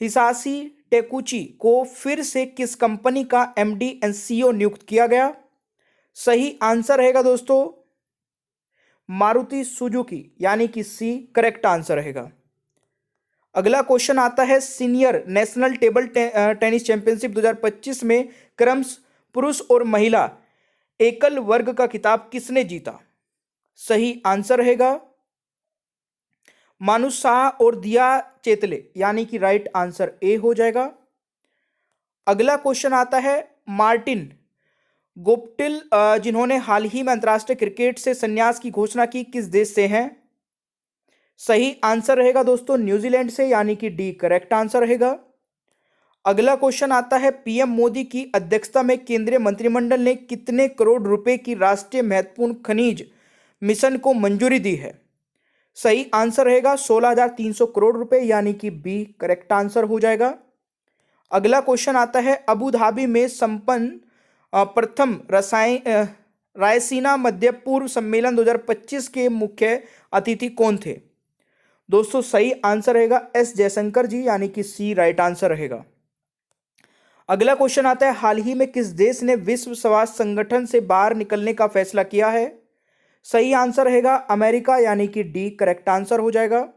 हिसाशी टेकुची को फिर से किस कंपनी का एमडी एंड सीईओ नियुक्त किया गया? सही आंसर रहेगा दोस्तों मारुति सुजुकी, यानी कि सी करेक्ट आंसर रहेगा। अगला क्वेश्चन आता है, senior national table tennis championship 2025 में क्रमश पुरुष और महिला एकल वर्ग का खिताब किसने जीता? सही आंसर रहेगा मानुष शाह और दिया चेतले, यानी कि राइट आंसर ए हो जाएगा। अगला क्वेश्चन आता है, मार्टिन गुप्टिल जिन्होंने हाल ही में अंतर्राष्ट्रीय क्रिकेट से संन्यास की घोषणा की, किस देश से हैं? सही आंसर रहेगा दोस्तों न्यूजीलैंड से, यानी कि डी करेक्ट आंसर रहेगा। अगला क्वेश्चन आता है, पीएम मोदी की अध्यक्षता में केंद्रीय मंत्रिमंडल ने कितने करोड़ रुपए की राष्ट्रीय महत्वपूर्ण खनिज मिशन को मंजूरी दी है? सही आंसर रहेगा 16,300 करोड़ रुपए, यानी कि बी करेक्ट आंसर हो जाएगा। अगला क्वेश्चन आता है, अबू धाबी में संपन्न प्रथम रायसीना मध्य पूर्व सम्मेलन 2025 के मुख्य अतिथि कौन थे? दोस्तों सही आंसर रहेगा एस जयशंकर जी, यानी कि सी राइट आंसर रहेगा। अगला क्वेश्चन आता है, हाल ही में किस देश ने विश्व स्वास्थ्य संगठन से बाहर निकलने का फैसला किया है? सही आंसर रहेगा अमेरिका, यानी कि डी करेक्ट आंसर हो जाएगा।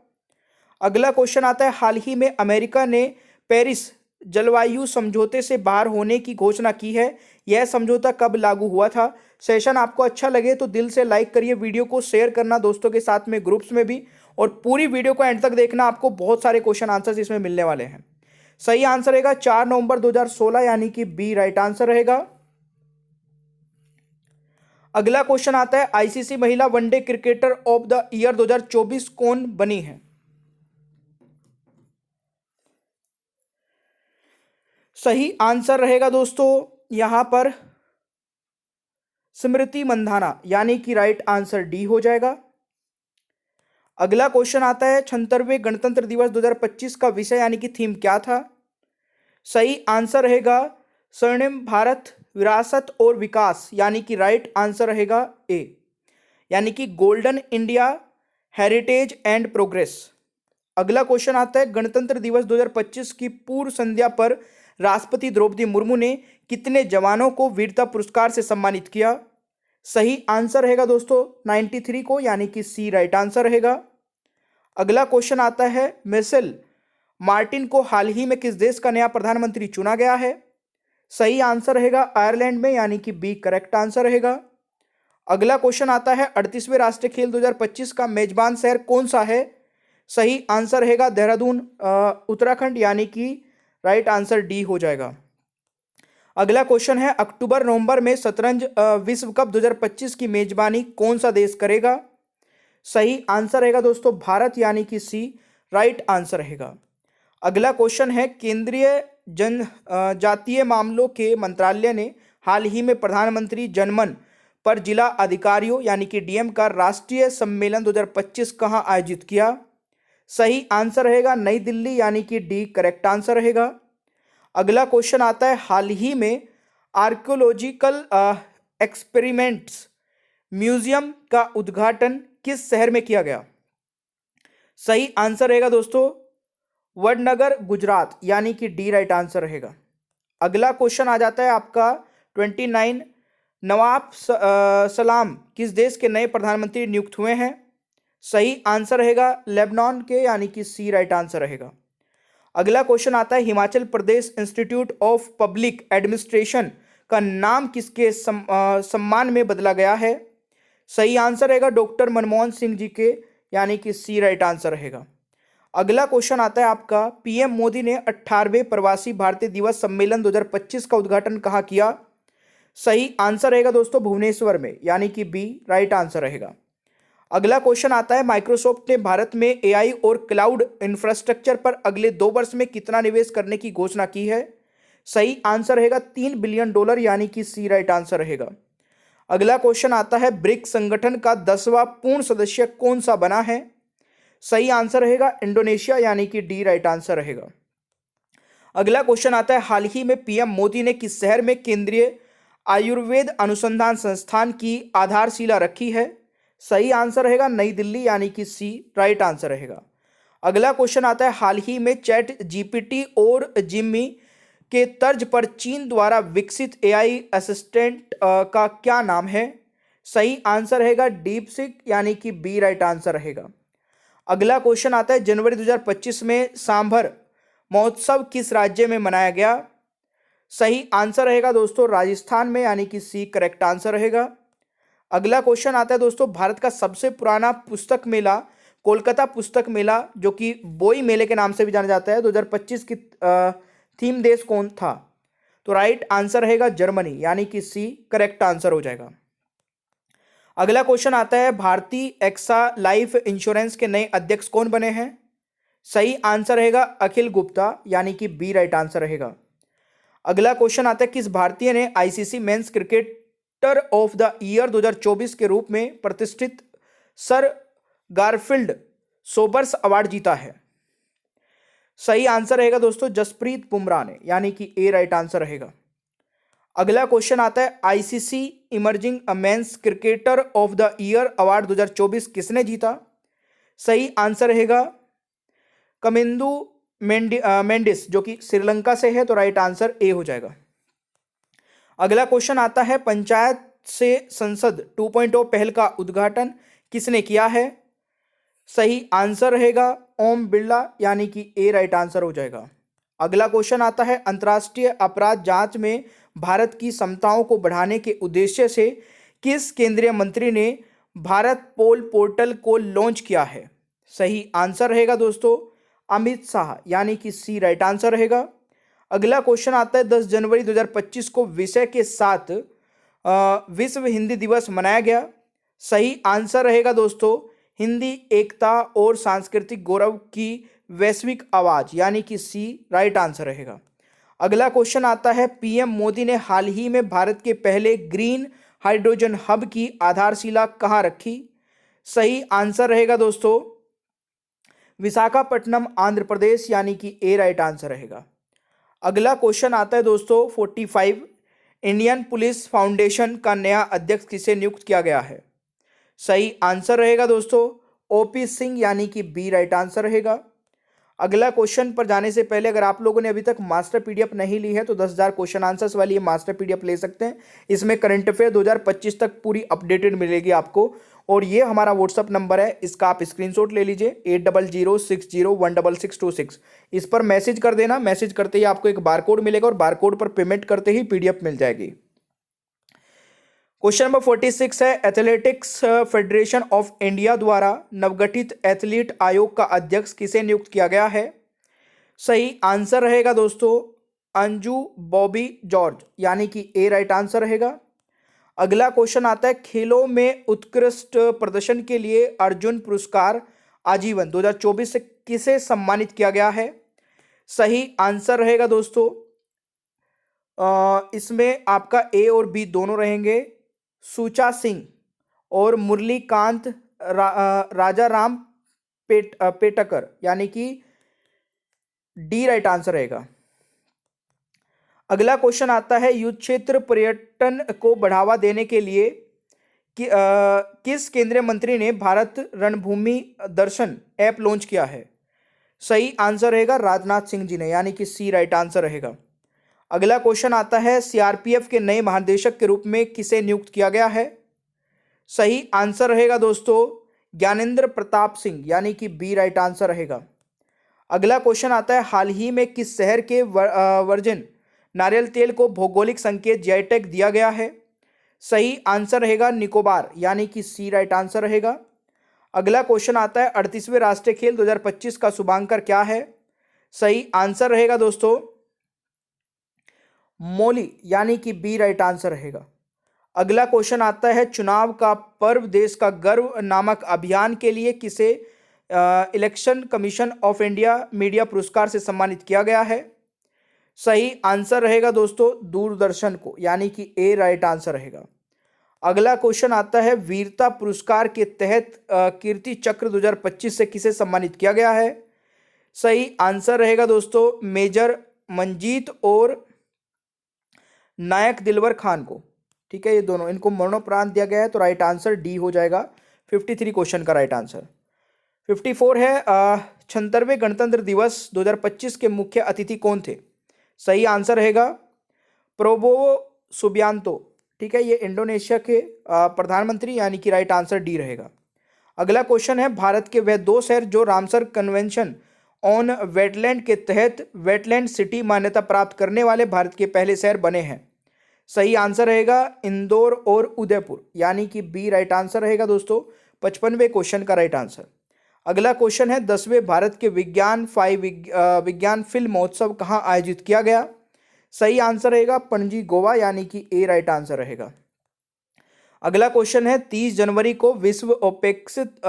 अगला क्वेश्चन आता है, हाल ही में अमेरिका ने पेरिस जलवायु समझौते से बाहर होने की घोषणा की है। यह समझौता कब लागू हुआ था? सेशन आपको अच्छा लगे तो दिल से लाइक करिए, वीडियो को शेयर करना दोस्तों के साथ में, ग्रुप्स में भी, और पूरी वीडियो को एंड तक देखना, आपको बहुत सारे क्वेश्चन आंसर्स इसमें मिलने वाले हैं। सही आंसर रहेगा 4 नवंबर 2016, यानी कि बी राइट आंसर रहेगा। अगला क्वेश्चन आता है, आईसीसी महिला one day cricketer of the year 2024 कौन बनी है? सही आंसर रहेगा दोस्तों यहां पर स्मृति मंधाना, यानी कि राइट आंसर डी हो जाएगा। अगला क्वेश्चन आता है, 76वें गणतंत्र दिवस 2025 का विषय यानी कि थीम क्या था? सही आंसर रहेगा स्वर्णिम भारत विरासत और विकास, यानी कि राइट आंसर रहेगा ए, यानी कि golden India heritage and progress. अगला क्वेश्चन आता है, गणतंत्र दिवस 2025 की पूर्व संध्या पर राष्ट्रपति द्रौपदी मुर्मू ने कितने जवानों को वीरता पुरस्कार से सम्मानित किया? सही आंसर रहेगा दोस्तों 93 को, यानी कि सी राइट आंसर रहेगा। अगला क्वेश्चन आता है, मिशेल मार्टिन को हाल ही में किस देश का नया प्रधानमंत्री चुना गया है? सही आंसर रहेगा आयरलैंड में, यानी कि बी करेक्ट आंसर रहेगा। अगला क्वेश्चन आता है, 38वें राष्ट्रीय खेल 2025 का मेजबान शहर कौन सा है? सही आंसर रहेगा देहरादून उत्तराखंड, यानी कि राइट आंसर डी हो जाएगा। अगला क्वेश्चन है, अक्टूबर नवंबर में शतरंज विश्व कप 2025 की मेजबानी कौन सा देश करेगा? सही आंसर रहेगा दोस्तों भारत, यानी कि सी राइट आंसर रहेगा। अगला क्वेश्चन है, केंद्रीय जनजातीय मामलों के मंत्रालय ने हाल ही में प्रधानमंत्री जनमन पर जिला अधिकारियों यानी कि डीएम का राष्ट्रीय सम्मेलन 2025 कहां आयोजित किया? सही आंसर रहेगा नई दिल्ली, यानी कि डी करेक्ट आंसर रहेगा। अगला क्वेश्चन आता है, हाल ही में आर्कियोलॉजिकल एक्सपेरिमेंट्स म्यूजियम का उद्घाटन किस शहर में किया गया? सही आंसर रहेगा दोस्तों वडनगर गुजरात, यानी कि डी राइट आंसर रहेगा। अगला क्वेश्चन आ जाता है आपका 29। नवाब सलाम किस देश के नए प्रधानमंत्री नियुक्त हुए हैं? सही आंसर रहेगा लेबनान के, यानी कि सी राइट आंसर रहेगा। अगला क्वेश्चन आता है Himachal Pradesh institute of public administration का नाम किसके सम्मान में बदला गया है? सही आंसर रहेगा डॉक्टर मनमोहन सिंह जी के, यानी कि सी राइट आंसर रहेगा। अगला क्वेश्चन आता है आपका पीएम मोदी ने 18वें प्रवासी भारतीय दिवस सम्मेलन 2025 का उद्घाटन कहाँ किया? सही आंसर रहेगा दोस्तों भुवनेश्वर में, यानी कि बी राइट आंसर रहेगा। अगला क्वेश्चन आता है माइक्रोसॉफ्ट ने भारत में एआई और क्लाउड इंफ्रास्ट्रक्चर पर अगले 2 वर्ष में कितना निवेश करने की घोषणा की है? सही आंसर रहेगा $3 बिलियन, यानी कि सी राइट आंसर रहेगा। अगला क्वेश्चन आता है ब्रिक्स संगठन का 10वां पूर्ण सदस्य कौन सा बना है? सही आंसर रहेगा इंडोनेशिया, यानी कि डी राइट आंसर रहेगा। अगला क्वेश्चन आता है हाल ही में पीएम मोदी ने किस शहर में केंद्रीय आयुर्वेद अनुसंधान संस्थान की आधारशिला रखी है? सही आंसर रहेगा नई दिल्ली, यानी कि सी राइट आंसर रहेगा। अगला क्वेश्चन आता है हाल ही में चैट जीपीटी और जिमी के तर्ज पर चीन द्वारा विकसित एआई असिस्टेंट का क्या नाम है? सही आंसर रहेगा डीप सीक, यानी कि बी राइट आंसर रहेगा। अगला क्वेश्चन आता है जनवरी 2025 में सांभर महोत्सव किस राज्य में मनाया गया? सही आंसर रहेगा दोस्तों राजस्थान में, यानी कि सी करेक्ट आंसर रहेगा। अगला क्वेश्चन आता है दोस्तों भारत का सबसे पुराना पुस्तक मेला कोलकाता पुस्तक मेला, जो कि बोई मेले के नाम से भी जाना जाता है, 2025 की थीम देश कौन था? तो राइट आंसर रहेगा जर्मनी, यानी कि सी करेक्ट आंसर हो जाएगा। अगला क्वेश्चन आता है भारतीय एक्सा लाइफ इंश्योरेंस के नए अध्यक्ष कौन बने हैं? सही आंसर रहेगा अखिल गुप्ता, यानी कि बी राइट आंसर रहेगा। अगला क्वेश्चन आता है किस भारतीय ने ICC men's cricketer of the year 2024 के रूप में प्रतिष्ठित सर गारफील्ड सोबर्स अवार्ड जीता है? सही आंसर रहेगा दोस्तों जसप्रीत बुमराह ने, यानी कि ए राइट आंसर रहेगा। अगला क्वेश्चन आता है ICC emerging men's cricketer of the year award 2024 किसने जीता? सही आंसर रहेगा कमिंदु मेंडिस, जो कि श्रीलंका से है, तो राइट आंसर ए हो जाएगा। अगला क्वेश्चन आता है पंचायत से संसद 2.0 पहल का उद्घाटन किसने किया है? सही आंसर रहेगा ओम बिरला, यानी कि ए राइट आंसर हो जाएगा। अगला क्वेश्चन आता है अंतर्राष्ट्रीय अपराध जांच में भारत की क्षमताओं को बढ़ाने के उद्देश्य से किस केंद्रीय मंत्री ने भारत पोल पोर्टल को लॉन्च किया है? सही आंसर रहेगा दोस्तों अमित शाह, यानी कि सी राइट आंसर रहेगा। अगला क्वेश्चन आता है 10 जनवरी 2025 को विषय के साथ विश्व हिंदी दिवस मनाया गया। सही आंसर रहेगा दोस्तों हिंदी एकता और सांस्कृतिक गौरव की वैश्विक आवाज, यानी कि सी राइट आंसर रहेगा। अगला क्वेश्चन आता है पीएम मोदी ने हाल ही में भारत के पहले ग्रीन हाइड्रोजन हब की आधारशिला कहाँ रखी? सही आंसर रहेगा दोस्तों विशाखापट्टनम आंध्र प्रदेश, यानी कि ए राइट आंसर रहेगा। अगला क्वेश्चन आता है दोस्तों 45 इंडियन पुलिस फाउंडेशन का नया अध्यक्ष किसे नियुक्त किया गया है? सही आंसर रहेगा दोस्तों ओपी सिंह, यानी कि बी राइट आंसर रहेगा। अगला क्वेश्चन पर जाने से पहले अगर आप लोगों ने अभी तक मास्टर पीडीएफ नहीं ली है तो 10,000 क्वेश्चन आंसर्स वाली ये मास्टर पीडीएफ ले सकते हैं। इसमें करंट अफेयर 2025 तक पूरी अपडेटेड मिलेगी आपको, और ये हमारा व्हाट्सअप नंबर है, इसका आप स्क्रीनशॉट ले लीजिए 8006016626। इस पर मैसेज कर देना, मैसेज करते ही आपको एक बारकोड मिलेगा और बारकोड पर पेमेंट करते ही पीडीएफ मिल जाएगी। क्वेश्चन नंबर 46 है एथलेटिक्स फेडरेशन ऑफ इंडिया द्वारा नवगठित एथलीट आयोग का अध्यक्ष किसे नियुक्त किया गया है? सही आंसर रहेगा दोस्तों अंजू बॉबी जॉर्ज, यानी कि ए राइट आंसर रहेगा। अगला क्वेश्चन आता है खेलों में उत्कृष्ट प्रदर्शन के लिए अर्जुन पुरस्कार आजीवन 2024 से किसे सम्मानित किया गया है? सही आंसर रहेगा दोस्तों इसमें आपका ए और बी दोनों रहेंगे, सुचा सिंह और मुरलीकांत राजा राम पेटकर, यानी कि डी राइट आंसर रहेगा। अगला क्वेश्चन आता है युद्ध क्षेत्र पर्यटन को बढ़ावा देने के लिए किस केंद्रीय मंत्री ने भारत रणभूमि दर्शन ऐप लॉन्च किया है? सही आंसर रहेगा राजनाथ सिंह जी ने, यानी कि सी राइट आंसर रहेगा। अगला क्वेश्चन आता है सीआरपीएफ के नए महानिदेशक के रूप में किसे नियुक्त किया गया है? सही आंसर रहेगा दोस्तों ज्ञानेंद्र प्रताप सिंह, यानी कि बी राइट आंसर रहेगा। अगला क्वेश्चन आता है हाल ही में किस शहर के वर्जिन नारियल तेल को भौगोलिक संकेत जीआई टैग दिया गया है? सही आंसर रहेगा निकोबार, यानी कि सी राइट आंसर रहेगा। अगला क्वेश्चन आता है 38वें राष्ट्रीय खेल 2025 का शुभांकर क्या है? सही आंसर रहेगा दोस्तों मोली, यानी कि बी राइट आंसर रहेगा। अगला क्वेश्चन आता है चुनाव का पर्व देश का गर्व नामक अभियान के लिए किसे election commission of India media पुरस्कार से सम्मानित किया गया है? सही आंसर रहेगा दोस्तों दूरदर्शन को, यानी कि ए राइट आंसर रहेगा। अगला क्वेश्चन आता है वीरता पुरस्कार के तहत कीर्ति चक्र 2025 से किसे सम्मानित किया गया है? सही आंसर रहेगा दोस्तों मेजर मंजीत और नायक दिलवर खान को। ठीक है, ये दोनों, इनको मरणोपरांत दिया गया है, तो राइट आंसर डी हो जाएगा 53 क्वेश्चन का राइट आंसर। 54 है 76वें गणतंत्र दिवस 2025 के मुख्य अतिथि कौन थे? सही आंसर रहेगा प्रोबोवो सुबियांतो। ठीक है, ये इंडोनेशिया के प्रधानमंत्री, यानी कि राइट आंसर डी रहेगा। अगला क्वेश्चन है भारत के वह दो शहर जो रामसर कन्वेंशन ऑन वेटलैंड के तहत वेटलैंड सिटी मान्यता प्राप्त करने वाले भारत के पहले शहर बने हैं? सही आंसर रहेगा इंदौर और उदयपुर, यानी कि बी राइट आंसर रहेगा दोस्तों 55वें क्वेश्चन का राइट आंसर। अगला क्वेश्चन है 10वें भारत के विज्ञान फिल्म महोत्सव कहाँ आयोजित किया गया? सही आंसर रहेगा पणजी गोवा, यानी कि ए राइट आंसर रहेगा। अगला क्वेश्चन है 30 जनवरी को विश्व अपेक्षित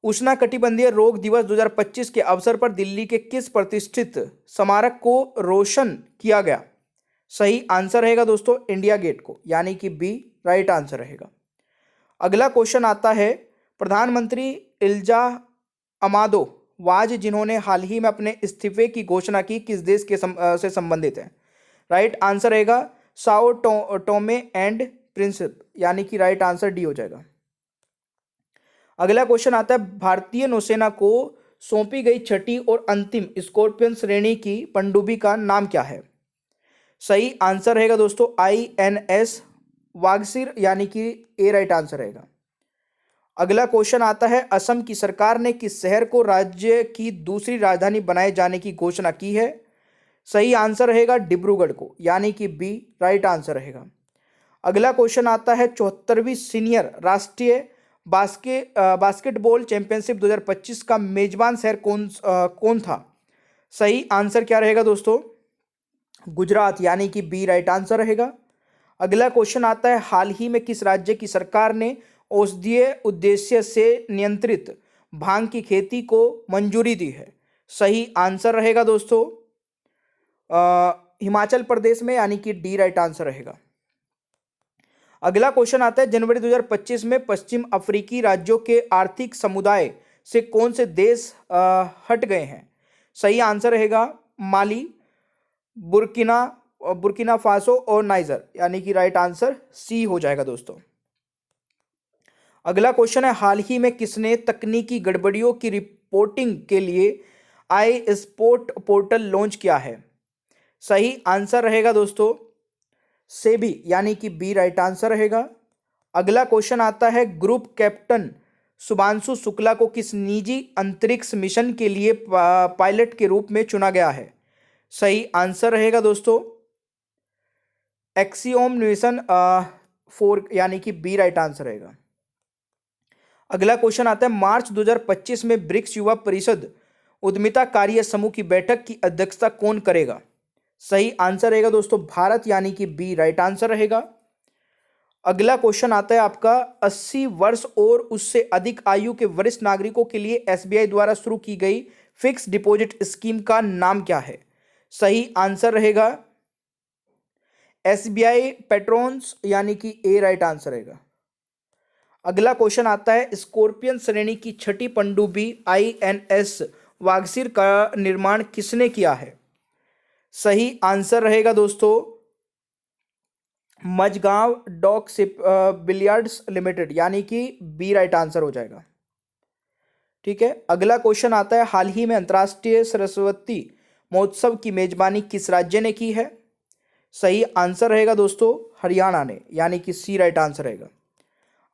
उष्णकटिबंधीय रोग दिवस 2025 के अवसर पर दिल्ली के किस प्रतिष्ठित स्मारक को रोशन किया गया? सही आंसर रहेगा दोस्तों इंडिया गेट को, यानी कि बी राइट आंसर रहेगा। अगला क्वेश्चन आता है प्रधानमंत्री इल्जा अमादो वाज जिन्होंने हाल ही में अपने इस्तीफे की घोषणा की किस देश के से संबंधित है? राइट आंसर रहेगा साओ टोमे एंड प्रिंसिप, यानी कि राइट आंसर डी हो जाएगा। अगला क्वेश्चन आता है भारतीय नौसेना को सौंपी गई छठी और अंतिम स्कॉर्पियन श्रेणी की पनडुब्बी का नाम क्या है? सही आंसर रहेगा दोस्तों INS वागसीर, यानी कि ए राइट आंसर रहेगा। अगला क्वेश्चन आता है असम की सरकार ने किस शहर को राज्य की दूसरी राजधानी बनाए जाने की घोषणा की है? सही आंसर रहेगा डिब्रूगढ़ को, यानी कि बी राइट आंसर रहेगा। अगला क्वेश्चन आता है 74वीं सीनियर राष्ट्रीय बास्केटबॉल चैंपियनशिप 2025 का मेजबान शहर कौन था? सही आंसर क्या रहेगा दोस्तों गुजरात, यानी कि बी राइट आंसर रहेगा। अगला क्वेश्चन आता है हाल ही में किस राज्य की सरकार ने औषधीय उद्देश्य से नियंत्रित भांग की खेती को मंजूरी दी है? सही आंसर रहेगा दोस्तों हिमाचल प्रदेश में, यानी कि डी राइट आंसर रहेगा। अगला क्वेश्चन आता है जनवरी 2025 में पश्चिम अफ्रीकी राज्यों के आर्थिक समुदाय से कौन से देश हट गए हैं? सही आंसर रहेगा माली, बुर्किना फासो और नाइजर, यानी कि राइट आंसर सी हो जाएगा दोस्तों। अगला क्वेश्चन है हाल ही में किसने तकनीकी गड़बड़ियों की रिपोर्टिंग के लिए आई स्पोर्ट पोर्टल लॉन्च किया है? सही आंसर रहेगा दोस्तों सेबी, यानी कि बी राइट आंसर रहेगा। अगला क्वेश्चन आता है ग्रुप कैप्टन शुभांशु शुक्ला को किस निजी अंतरिक्ष मिशन के लिए पायलट के रूप में चुना गया है? सही आंसर रहेगा दोस्तों एक्सियोम मिशन 4, यानी कि बी राइट आंसर रहेगा। अगला क्वेश्चन आता है मार्च 2025 में ब्रिक्स युवा परिषद उद्यमिता कार्य समूह की बैठक की अध्यक्षता कौन करेगा? सही आंसर रहेगा दोस्तों भारत, यानी कि बी राइट आंसर रहेगा। अगला क्वेश्चन आता है आपका 80 वर्ष और उससे अधिक आयु के वरिष्ठ नागरिकों के लिए SBI द्वारा शुरू की गई फिक्स डिपॉजिट स्कीम का नाम क्या है? सही आंसर रहेगा SBI पेट्रोन्स, यानी कि ए राइट आंसर रहेगा। अगला क्वेश्चन आता है स्कॉर्पियन श्रेणी की छठी पनडुब्बी INS वागसीर का निर्माण किसने किया है? सही आंसर रहेगा दोस्तों Mazagon dock shipbuilders limited, यानी कि बी राइट आंसर हो जाएगा। ठीक है, अगला क्वेश्चन आता है हाल ही में अंतर्राष्ट्रीय सरस्वती महोत्सव की मेजबानी किस राज्य ने की है? सही आंसर रहेगा दोस्तों हरियाणा ने, यानी कि सी राइट आंसर रहेगा।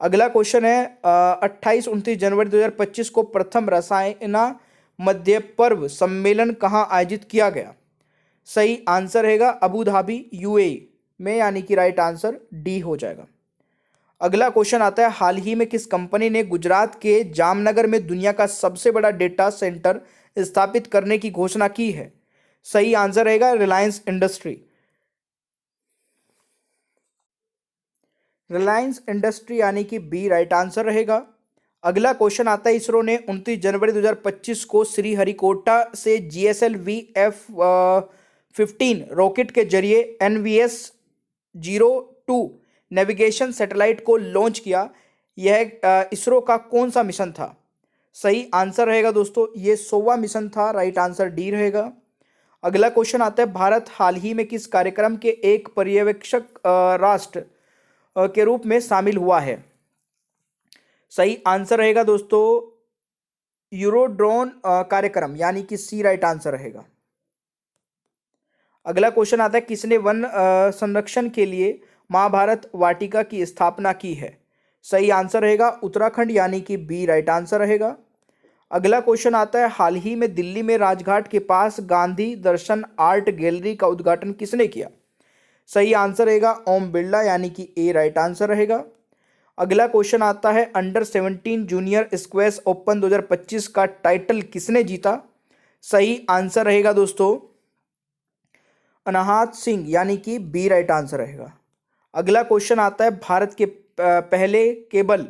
अगला क्वेश्चन है 28-29 जनवरी 2025 को प्रथम रसायना मध्य पर्व सम्मेलन कहाँ आयोजित किया गया? सही आंसर रहेगा अबू धाबी यूएई में, यानी कि राइट आंसर डी हो जाएगा। अगला क्वेश्चन आता है हाल ही में किस कंपनी ने गुजरात के जामनगर में दुनिया का सबसे बड़ा डेटा सेंटर स्थापित करने की घोषणा की है? सही आंसर रहेगा रिलायंस इंडस्ट्री। रिलायंस इंडस्ट्री यानी कि बी राइट आंसर रहेगा। अगला क्वेश्चन आता है इसरो ने 29 जनवरी 2025 को श्रीहरिकोटा से GSLV F-15 रॉकेट के जरिए NVS-02 नेविगेशन सैटेलाइट को लॉन्च किया। यह इसरो का कौन सा मिशन था? सही आंसर रहेगा दोस्तों ये 100वां मिशन था, राइट आंसर डी रहेगा। अगला क्वेश्चन आता है भारत हाल ही में किस कार्यक्रम के एक पर्यवेक्षक राष्ट्र के रूप में शामिल हुआ है? सही आंसर रहेगा दोस्तों यूरोड्रोन कार्यक्रम, यानी कि सी राइट आंसर रहेगा। अगला क्वेश्चन आता है किसने वन संरक्षण के लिए महाभारत वाटिका की स्थापना की है? सही आंसर रहेगा उत्तराखंड, यानी कि बी राइट आंसर रहेगा। अगला क्वेश्चन आता है हाल ही में दिल्ली में राजघाट के पास गांधी दर्शन आर्ट गैलरी का उद्घाटन किसने किया? सही आंसर रहेगा ओम बिरला, यानी कि ए राइट आंसर रहेगा। अगला क्वेश्चन आता है अंडर 17 जूनियर स्क्वैश ओपन 2025 का टाइटल किसने जीता? सही आंसर रहेगा दोस्तों अनाहत सिंह, यानी कि बी राइट आंसर रहेगा। अगला क्वेश्चन आता है भारत के पहले केबल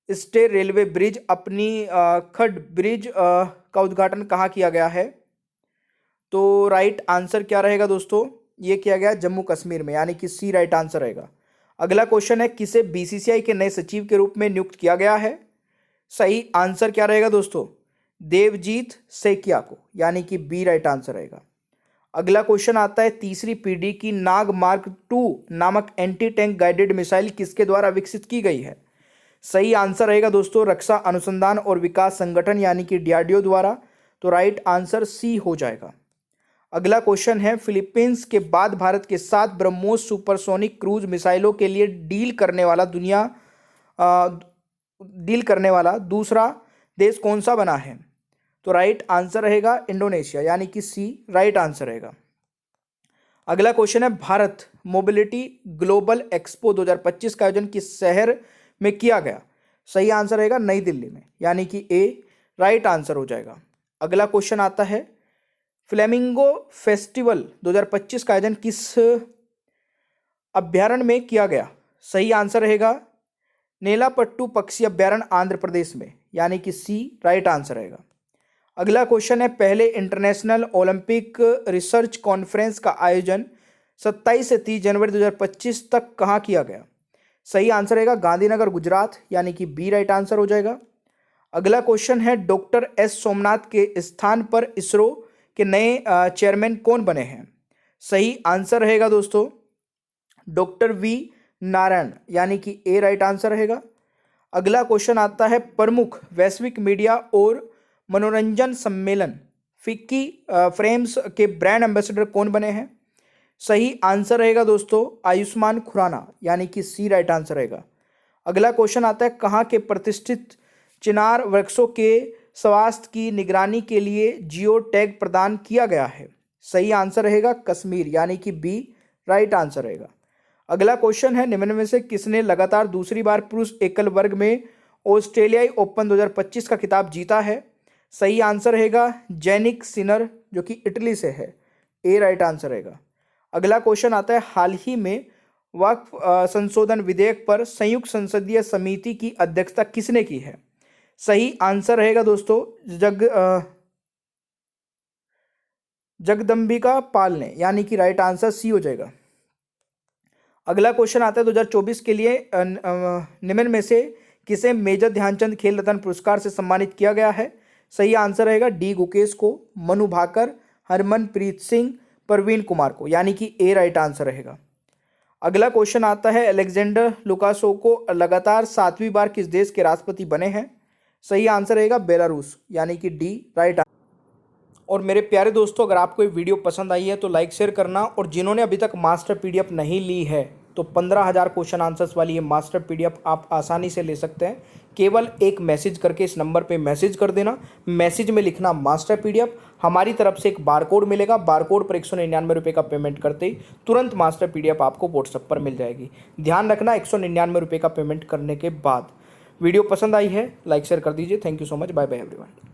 स्टे रेलवे ब्रिज अपनी खड ब्रिज का उद्घाटन कहाँ किया गया है? तो राइट आंसर क्या रहेगा दोस्तों? ये किया गया जम्मू कश्मीर में, यानी कि सी राइट आंसर रहेगा। अगला क्वेश्चन है किसे BCCI के नए सचिव के रूप में नियुक्त किया गया है? सही आंसर क्या रहेगा दोस्तों? देवजीत सैकिया को, यानी कि बी राइट आंसर रहेगा। अगला क्वेश्चन आता है तीसरी पीढ़ी की नाग मार्क 2 नामक एंटी टैंक गाइडेड मिसाइल किसके द्वारा विकसित की गई है? सही आंसर रहेगा दोस्तों रक्षा अनुसंधान और विकास संगठन, यानी कि DRDO द्वारा, तो राइट आंसर सी हो जाएगा। अगला क्वेश्चन है फिलीपींस के बाद भारत के साथ ब्रह्मोस सुपरसोनिक क्रूज मिसाइलों के लिए डील करने वाला दूसरा देश कौन सा बना है? तो राइट आंसर रहेगा इंडोनेशिया, यानी कि सी राइट आंसर रहेगा। अगला क्वेश्चन है भारत मोबिलिटी ग्लोबल एक्सपो 2025 का आयोजन किस शहर में किया गया? सही आंसर रहेगा नई दिल्ली में, यानी कि ए राइट आंसर हो जाएगा। अगला क्वेश्चन आता है फ्लेमिंगो फेस्टिवल 2025 का आयोजन किस अभ्यारण्य में किया गया? सही आंसर रहेगा नेलापट्टू पक्षी अभ्यारण्य आंध्र प्रदेश में, यानी कि सी राइट आंसर रहेगा। अगला क्वेश्चन है पहले इंटरनेशनल ओलंपिक रिसर्च कॉन्फ्रेंस का आयोजन 27 से 30 जनवरी 2025 तक कहाँ किया गया? सही आंसर रहेगा गांधीनगर गुजरात, यानी कि बी राइट आंसर हो जाएगा। अगला क्वेश्चन है डॉक्टर एस सोमनाथ के स्थान पर इसरो के नए चेयरमैन कौन बने हैं? सही आंसर रहेगा दोस्तों डॉक्टर वी नारायण, यानी कि ए राइट आंसर रहेगा। अगला क्वेश्चन आता है प्रमुख वैश्विक मीडिया और मनोरंजन सम्मेलन फिक्की फ्रेम्स के ब्रांड एम्बेसडर कौन बने हैं? सही आंसर रहेगा दोस्तों आयुष्मान खुराना, यानी कि सी राइट आंसर रहेगा। अगला क्वेश्चन आता है कहाँ के प्रतिष्ठित चिनार वृक्षों के स्वास्थ्य की निगरानी के लिए जियो टैग प्रदान किया गया है? सही आंसर रहेगा कश्मीर, यानी कि बी राइट आंसर रहेगा। अगला क्वेश्चन है निम्न में से किसने लगातार दूसरी बार पुरुष एकल वर्ग में ऑस्ट्रेलियाई ओपन 2025 का खिताब जीता है? सही आंसर रहेगा जैनिक सिनर, जो कि इटली से है, ए राइट आंसर रहेगा। अगला क्वेश्चन आता है हाल ही में वक्फ संशोधन विधेयक पर संयुक्त संसदीय समिति की अध्यक्षता किसने की है? सही आंसर रहेगा दोस्तों जगदम्बिका पाल ने, यानी कि राइट आंसर सी हो जाएगा। अगला क्वेश्चन आता है 2024 के लिए निम्न में से किसे मेजर ध्यानचंद खेल रत्न पुरस्कार से सम्मानित किया गया है? सही आंसर रहेगा डी गुकेश को, मनु भाकर, हरमनप्रीत सिंह, प्रवीण कुमार को, यानी कि ए राइट आंसर रहेगा। अगला क्वेश्चन आता है अलेक्जेंडर लुकाशेंको लगातार 7वीं बार किस देश के राष्ट्रपति बने हैं? सही आंसर रहेगा बेलारूस, यानी कि डी राइट। और मेरे प्यारे दोस्तों, अगर आपको ये वीडियो पसंद आई है तो लाइक शेयर करना, और जिन्होंने अभी तक मास्टर पीडीएफ नहीं ली है तो 15,000 क्वेश्चन आंसर्स वाली ये मास्टर पीडीएफ आप आसानी से ले सकते हैं। केवल एक मैसेज करके इस नंबर पे मैसेज कर देना, मैसेज में लिखना मास्टर पीडीएफ, हमारी तरफ से एक बारकोड मिलेगा, बारकोड पर 199 रुपये का पेमेंट करते ही तुरंत मास्टर पीडीएफ आपको व्हाट्सएप पर मिल जाएगी। ध्यान रखना 199 रुपये का पेमेंट करने के बाद। वीडियो पसंद आई है लाइक शेयर कर दीजिए। Thank you so much. Bye bye everyone.